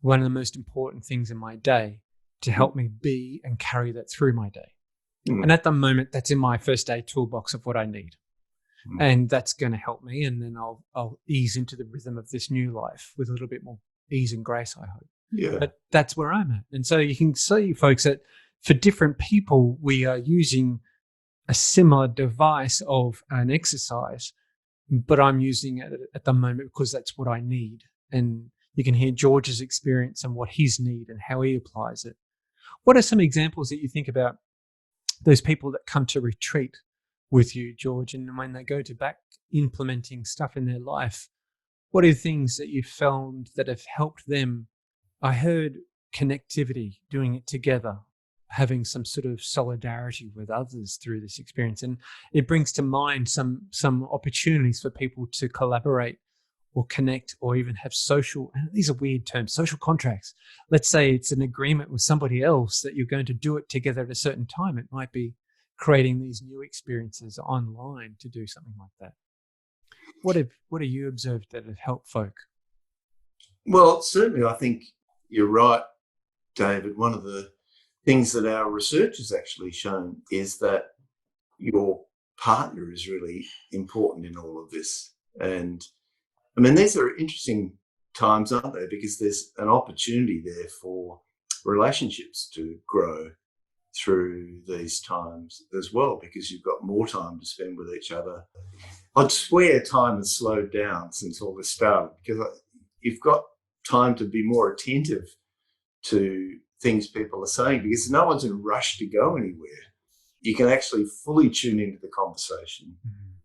one of the most important things in my day to help me be and carry that through my day. And at the moment, that's in my first aid toolbox of what I need. And that's going to help me. And then I'll ease into the rhythm of this new life with a little bit more ease and grace, I hope. Yeah. But that's where I'm at. And so you can see, folks, that for different people, we are using a similar device of an exercise, but I'm using it at the moment because that's what I need. And you can hear George's experience and what his need and how he applies it. What are some examples that you think about those people that come to retreat with you, George, and when they go to back implementing stuff in their life, what are things that you've found that have helped them? I heard connectivity, doing it together, having some sort of solidarity with others through this experience. And it brings to mind some opportunities for people to collaborate or connect or even have social, and these are weird terms, social contracts. Let's say it's an agreement with somebody else that you're going to do it together at a certain time. It might be creating these new experiences online to do something like that. What have you observed that have helped folk? Well, certainly I think you're right, David. One of the things that our research has actually shown is that your partner is really important in all of this. And I mean, these are interesting times, aren't they? Because there's an opportunity there for relationships to grow through these times as well, because you've got more time to spend with each other. I'd swear time has slowed down since all this started, because you've got time to be more attentive to things people are saying, because no one's in a rush to go anywhere. You can actually fully tune into the conversation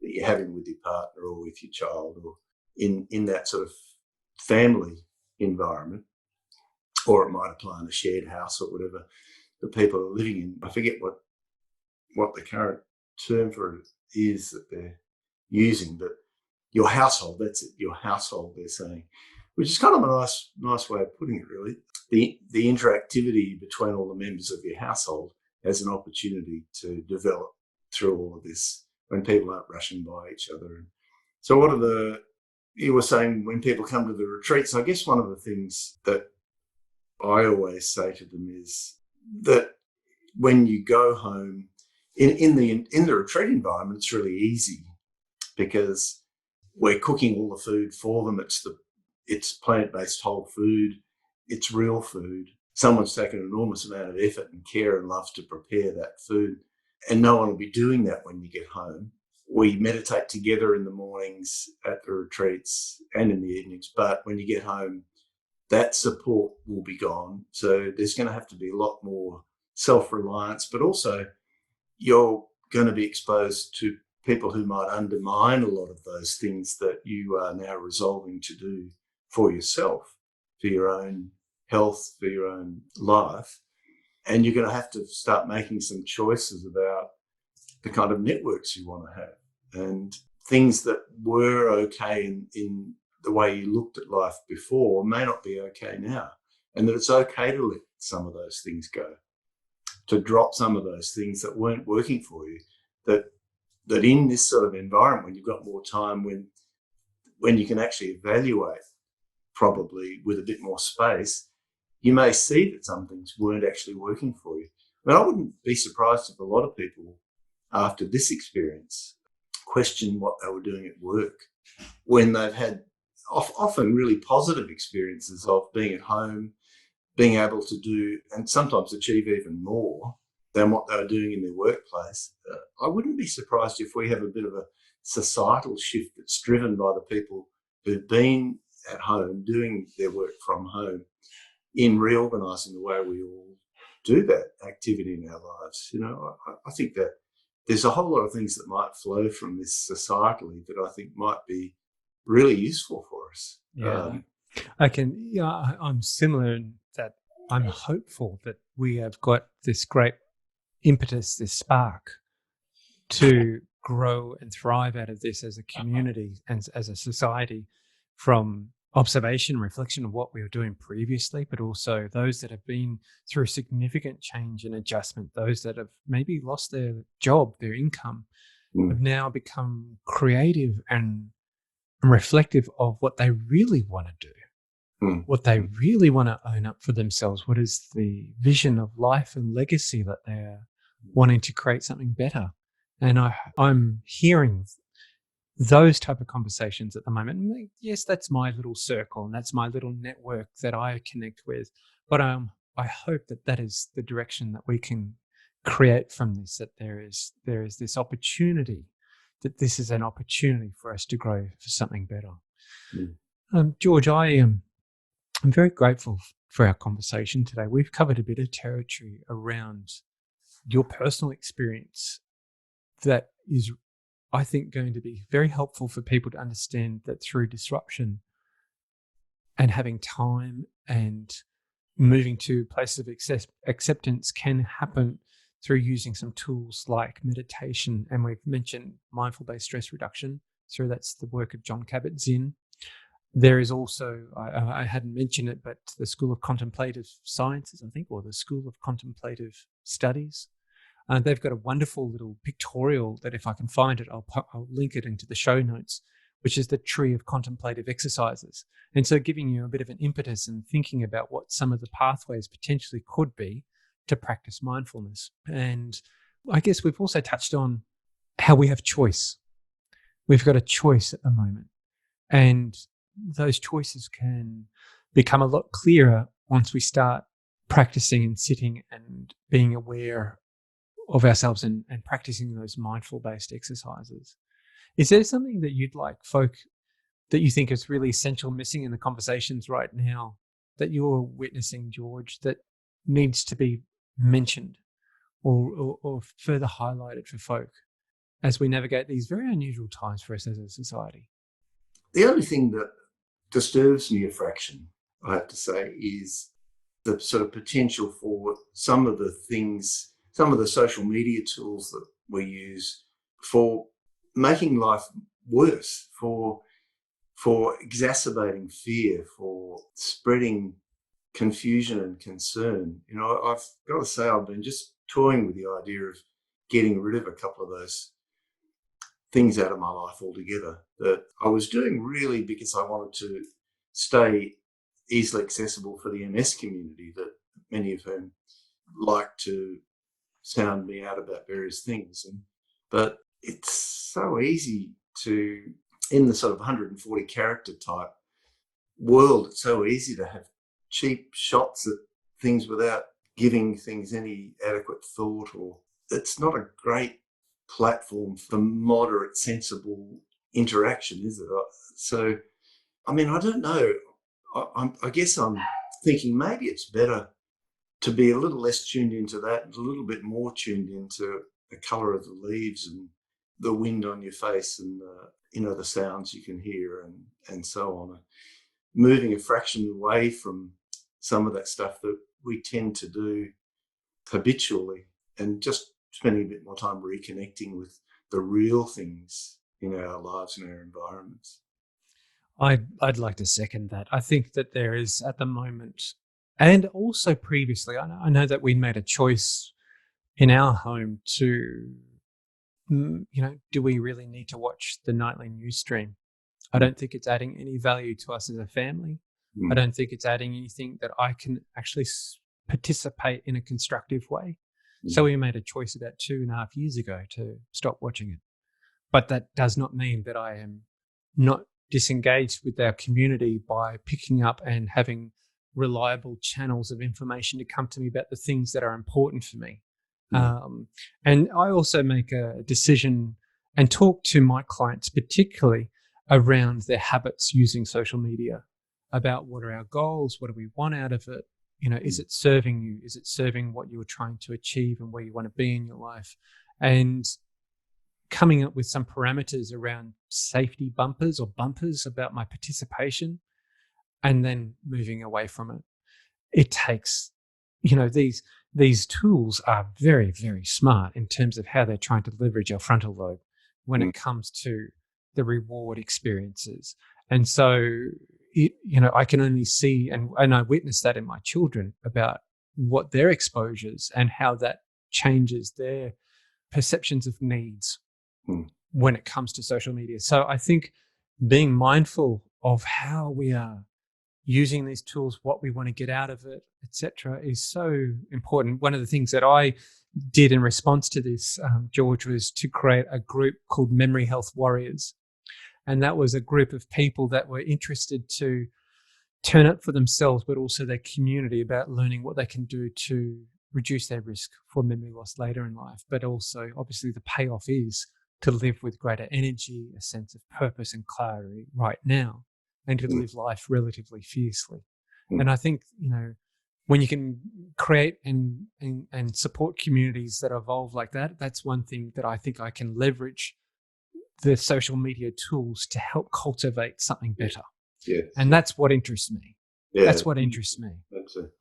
that you're having with your partner or with your child, or in that sort of family environment, or it might apply in a shared house or whatever the people are living in. I forget what the current term for it is that they're using, but your household, that's it, your household, they're saying, which is kind of a nice way of putting it, really. The interactivity between all the members of your household has an opportunity to develop through all of this when people aren't rushing by each other. So you were saying when people come to the retreats, I guess one of the things that I always say to them is that when you go home, in the retreat environment, it's really easy because we're cooking all the food for them. It's plant-based whole food. It's real food. Someone's taken an enormous amount of effort and care and love to prepare that food. And no one will be doing that when you get home. We meditate together in the mornings at the retreats and in the evenings. But when you get home, that support will be gone. So there's going to have to be a lot more self-reliance, but also you're going to be exposed to people who might undermine a lot of those things that you are now resolving to do for yourself, for your own health, for your own life. And you're going to have to start making some choices about the kind of networks you want to have, and things that were okay in the way you looked at life before may not be okay now, and that it's okay to let some of those things go, to drop some of those things that weren't working for you, that in this sort of environment, when you've got more time, when you can actually evaluate probably with a bit more space, you may see that some things weren't actually working for you. I wouldn't be surprised if a lot of people after this experience question what they were doing at work when they've had often really positive experiences of being at home, being able to do and sometimes achieve even more than what they were doing in their workplace. I wouldn't be surprised if we have a bit of a societal shift that's driven by the people who've been at home doing their work from home in reorganising the way we all do that activity in our lives. I think that there's a whole lot of things that might flow from this societally that I think might be really useful for us. Yeah. I'm similar in that I'm hopeful that we have got this great impetus, this spark to grow and thrive out of this as a community and as a society, from observation, reflection of what we were doing previously, but also those that have been through significant change and adjustment, those that have maybe lost their job, their income, have now become creative and reflective of what they really want to do, what they really want to own up for themselves, what is the vision of life and legacy that they're wanting to create something better. And I'm hearing those type of conversations at the moment. Yes, that's my little circle and that's my little network that I connect with. But I hope that is the direction that we can create from this, that there is this opportunity, that this is an opportunity for us to grow for something better. George, I'm very grateful for our conversation today. We've covered a bit of territory around your personal experience that is, I think, going to be very helpful for people to understand that through disruption and having time and moving to places of acceptance can happen through using some tools like meditation. And we've mentioned mindful-based stress reduction. So that's the work of John Kabat-Zinn. There is also, I hadn't mentioned it, but the School of Contemplative Sciences, I think, or the School of Contemplative Studies. They've got a wonderful little pictorial that, if I can find it, I'll link it into the show notes, which is the tree of contemplative exercises. And so giving you a bit of an impetus and thinking about what some of the pathways potentially could be to practice mindfulness. And I guess we've also touched on how we have choice. We've got a choice at the moment. And those choices can become a lot clearer once we start practicing and sitting and being aware of ourselves and practicing those mindful-based exercises. Is there something that you'd like folk that you think is really essential missing in the conversations right now that you're witnessing, George, that needs to be mentioned or further highlighted for folk as we navigate these very unusual times for us as a society? The only thing that disturbs me a fraction, I have to say, is the sort of potential for some of the things, some of the social media tools that we use for making life worse, for exacerbating fear, for spreading confusion and concern. You know, I've got to say, I've been just toying with the idea of getting rid of a couple of those things out of my life altogether that I was doing really because I wanted to stay easily accessible for the MS community, that many of whom like to sound me out about various things. But it's so easy to, in the sort of 140 character type world, it's so easy to have cheap shots at things without giving things any adequate thought, or it's not a great platform for moderate, sensible interaction, is it? So, I mean, I don't know. I guess I'm thinking maybe it's better to be a little less tuned into that and a little bit more tuned into the colour of the leaves and the wind on your face and, the sounds you can hear and so on. Moving a fraction away from some of that stuff that we tend to do habitually and just spending a bit more time reconnecting with the real things in our lives and our environments. I'd like to second that. I think that there is at the moment, and also previously, I know that we made a choice in our home to, do we really need to watch the nightly news stream? I don't think it's adding any value to us as a family. I don't think it's adding anything that I can actually participate in a constructive way. So we made a choice about 2.5 years ago to stop watching it. But that does not mean that I am not disengaged with our community by picking up and having reliable channels of information to come to me about the things that are important for me. And I also make a decision and talk to my clients, particularly around their habits using social media, about what are our goals, what do we want out of it? Is it serving you? Is it serving what you were trying to achieve and where you want to be in your life? And coming up with some parameters around safety bumpers about my participation, and then moving away from it. It takes, these tools are very, very smart in terms of how they're trying to leverage our frontal lobe when it comes to the reward experiences. And so, I can only see, and I witness that in my children about what their exposures and how that changes their perceptions of needs when it comes to social media. So I think being mindful of how we are using these tools, what we want to get out of it, etc., is so important. One of the things that I did in response to this, George, was to create a group called Memory Health Warriors. And that was a group of people that were interested to turn up for themselves, but also their community, about learning what they can do to reduce their risk for memory loss later in life. But also, obviously, the payoff is to live with greater energy, a sense of purpose and clarity right now, and to live life relatively fiercely. And I think, when you can create and support communities that evolve like that, that's one thing that I think I can leverage the social media tools to help cultivate something better. Yeah. And that's what interests me. Yeah. That's what interests me. That's it.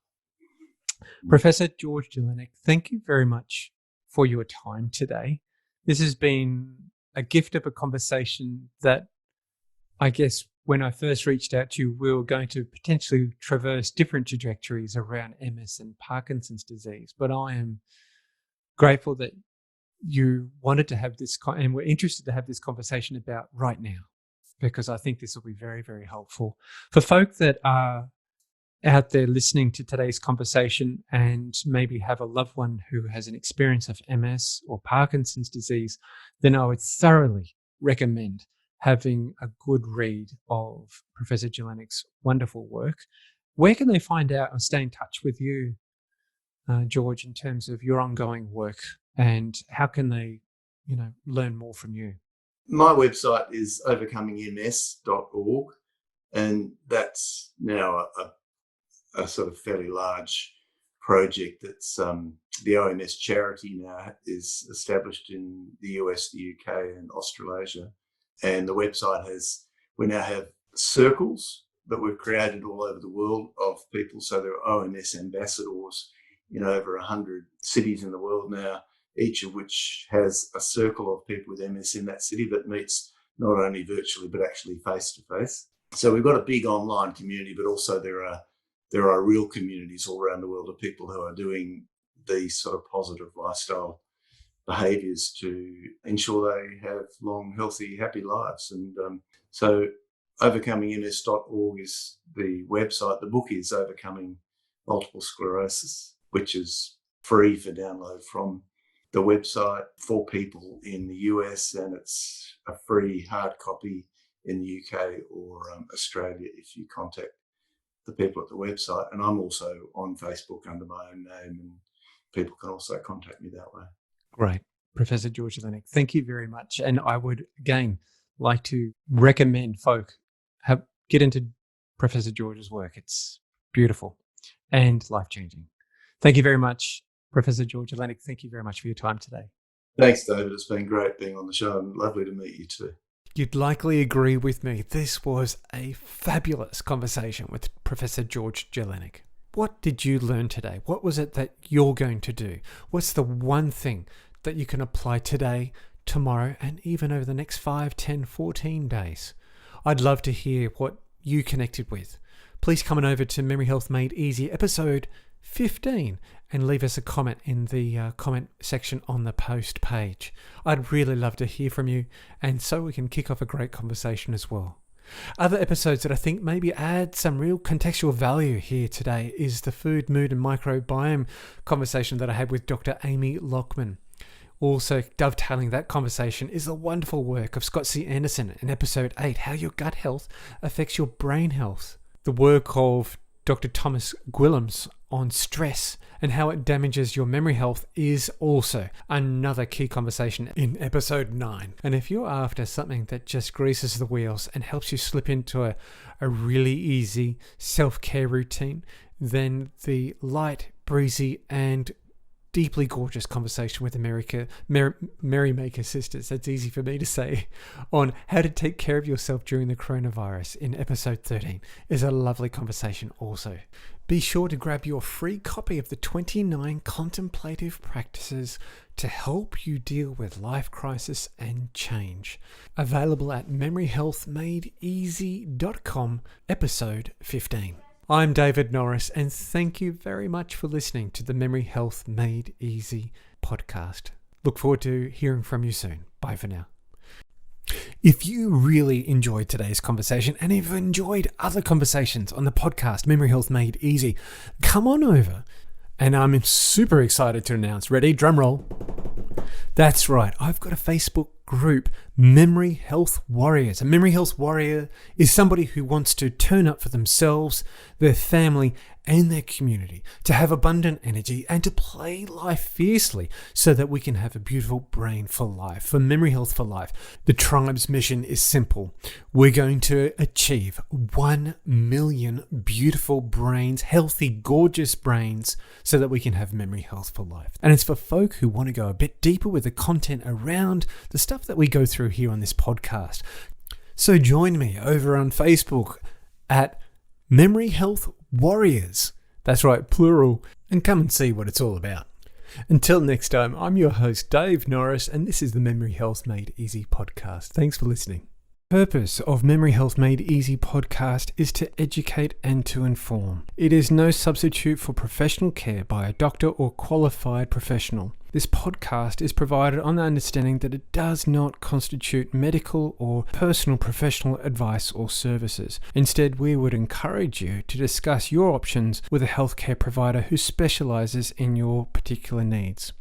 Professor George Jelinek, thank you very much for your time today. This has been a gift of a conversation that I guess when I first reached out to you, we were going to potentially traverse different trajectories around MS and Parkinson's disease. But I am grateful that you wanted to have this and we're interested to have this conversation about right now, because I think this will be very, very helpful for folk that are out there listening to today's conversation and maybe have a loved one who has an experience of MS or Parkinson's disease. Then I would thoroughly recommend having a good read of Professor Jelinek's wonderful work. Where can they find out or stay in touch with you, George, in terms of your ongoing work, and how can they, learn more from you? My website is overcomingms.org, and that's now a sort of fairly large project. That's the OMS charity now is established in the US, the UK, and Australasia. And the website we now have circles that we've created all over the world of people. So there are OMS ambassadors in over 100 cities in the world now, each of which has a circle of people with MS in that city that meets not only virtually but actually face to face. So we've got a big online community, but also there are real communities all around the world of people who are doing these sort of positive lifestyle behaviours to ensure they have long, healthy, happy lives. And so overcomingms.org is the website. The book is Overcoming Multiple Sclerosis, which is free for download from the website for people in the US, and it's a free hard copy in the UK or Australia if you contact the people at the website. And I'm also on Facebook under my own name, and people can also contact me that way. Great. Professor George Jelinek, thank you very much. And I would, again, like to recommend folk get into Professor George's work. It's beautiful and life-changing. Thank you very much, Professor George Jelinek. Thank you very much for your time today. Thanks, David. It's been great being on the show, and lovely to meet you too. You'd likely agree with me. This was a fabulous conversation with Professor George Jelinek. What did you learn today? What was it that you're going to do? What's the one thing that you can apply today, tomorrow, and even over the next 5, 10, 14 days? I'd love to hear what you connected with. Please come on over to Memory Health Made Easy, episode 15, and leave us a comment in the comment section on the post page. I'd really love to hear from you, and so we can kick off a great conversation as well. Other episodes that I think maybe add some real contextual value here today is the food, mood, and microbiome conversation that I had with Dr. Amy Lockman. Also dovetailing that conversation is the wonderful work of Scott C. Anderson in episode 8, How Your Gut Health Affects Your Brain Health. The work of Dr. Thomas Gwillams on stress and how it damages your memory health is also another key conversation in episode 9. And if you're after something that just greases the wheels and helps you slip into a really easy self-care routine, then the light, breezy, and deeply gorgeous conversation with the Merrymaker sisters, that's easy for me to say, on how to take care of yourself during the coronavirus in episode 13 is a lovely conversation also. Be sure to grab your free copy of the 29 contemplative practices to help you deal with life crisis and change. Available at memoryhealthmadeeasy.com, episode 15. I'm David Norris, and thank you very much for listening to the Memory Health Made Easy podcast. Look forward to hearing from you soon. Bye for now. If you really enjoyed today's conversation and have enjoyed other conversations on the podcast Memory Health Made Easy, come on over. And I'm super excited to announce, ready, drum roll. That's right, I've got a Facebook group, Memory Health Warriors. A Memory Health Warrior is somebody who wants to turn up for themselves, their family, and their community, to have abundant energy and to play life fiercely so that we can have a beautiful brain for life, for memory health for life. The tribe's mission is simple. We're going to achieve 1 million beautiful brains, healthy, gorgeous brains, so that we can have memory health for life. And it's for folk who want to go a bit deeper with the content around the stuff that we go through here on this podcast. So join me over on Facebook at Memory Health Warriors. That's right, plural. And come and see what it's all about. Until next time, I'm your host, Dave Norris, and this is the Memory Health Made Easy podcast. Thanks for listening. The purpose of Memory Health Made Easy podcast is to educate and to inform. It is no substitute for professional care by a doctor or qualified professional. This podcast is provided on the understanding that it does not constitute medical or personal professional advice or services. Instead, we would encourage you to discuss your options with a healthcare provider who specializes in your particular needs.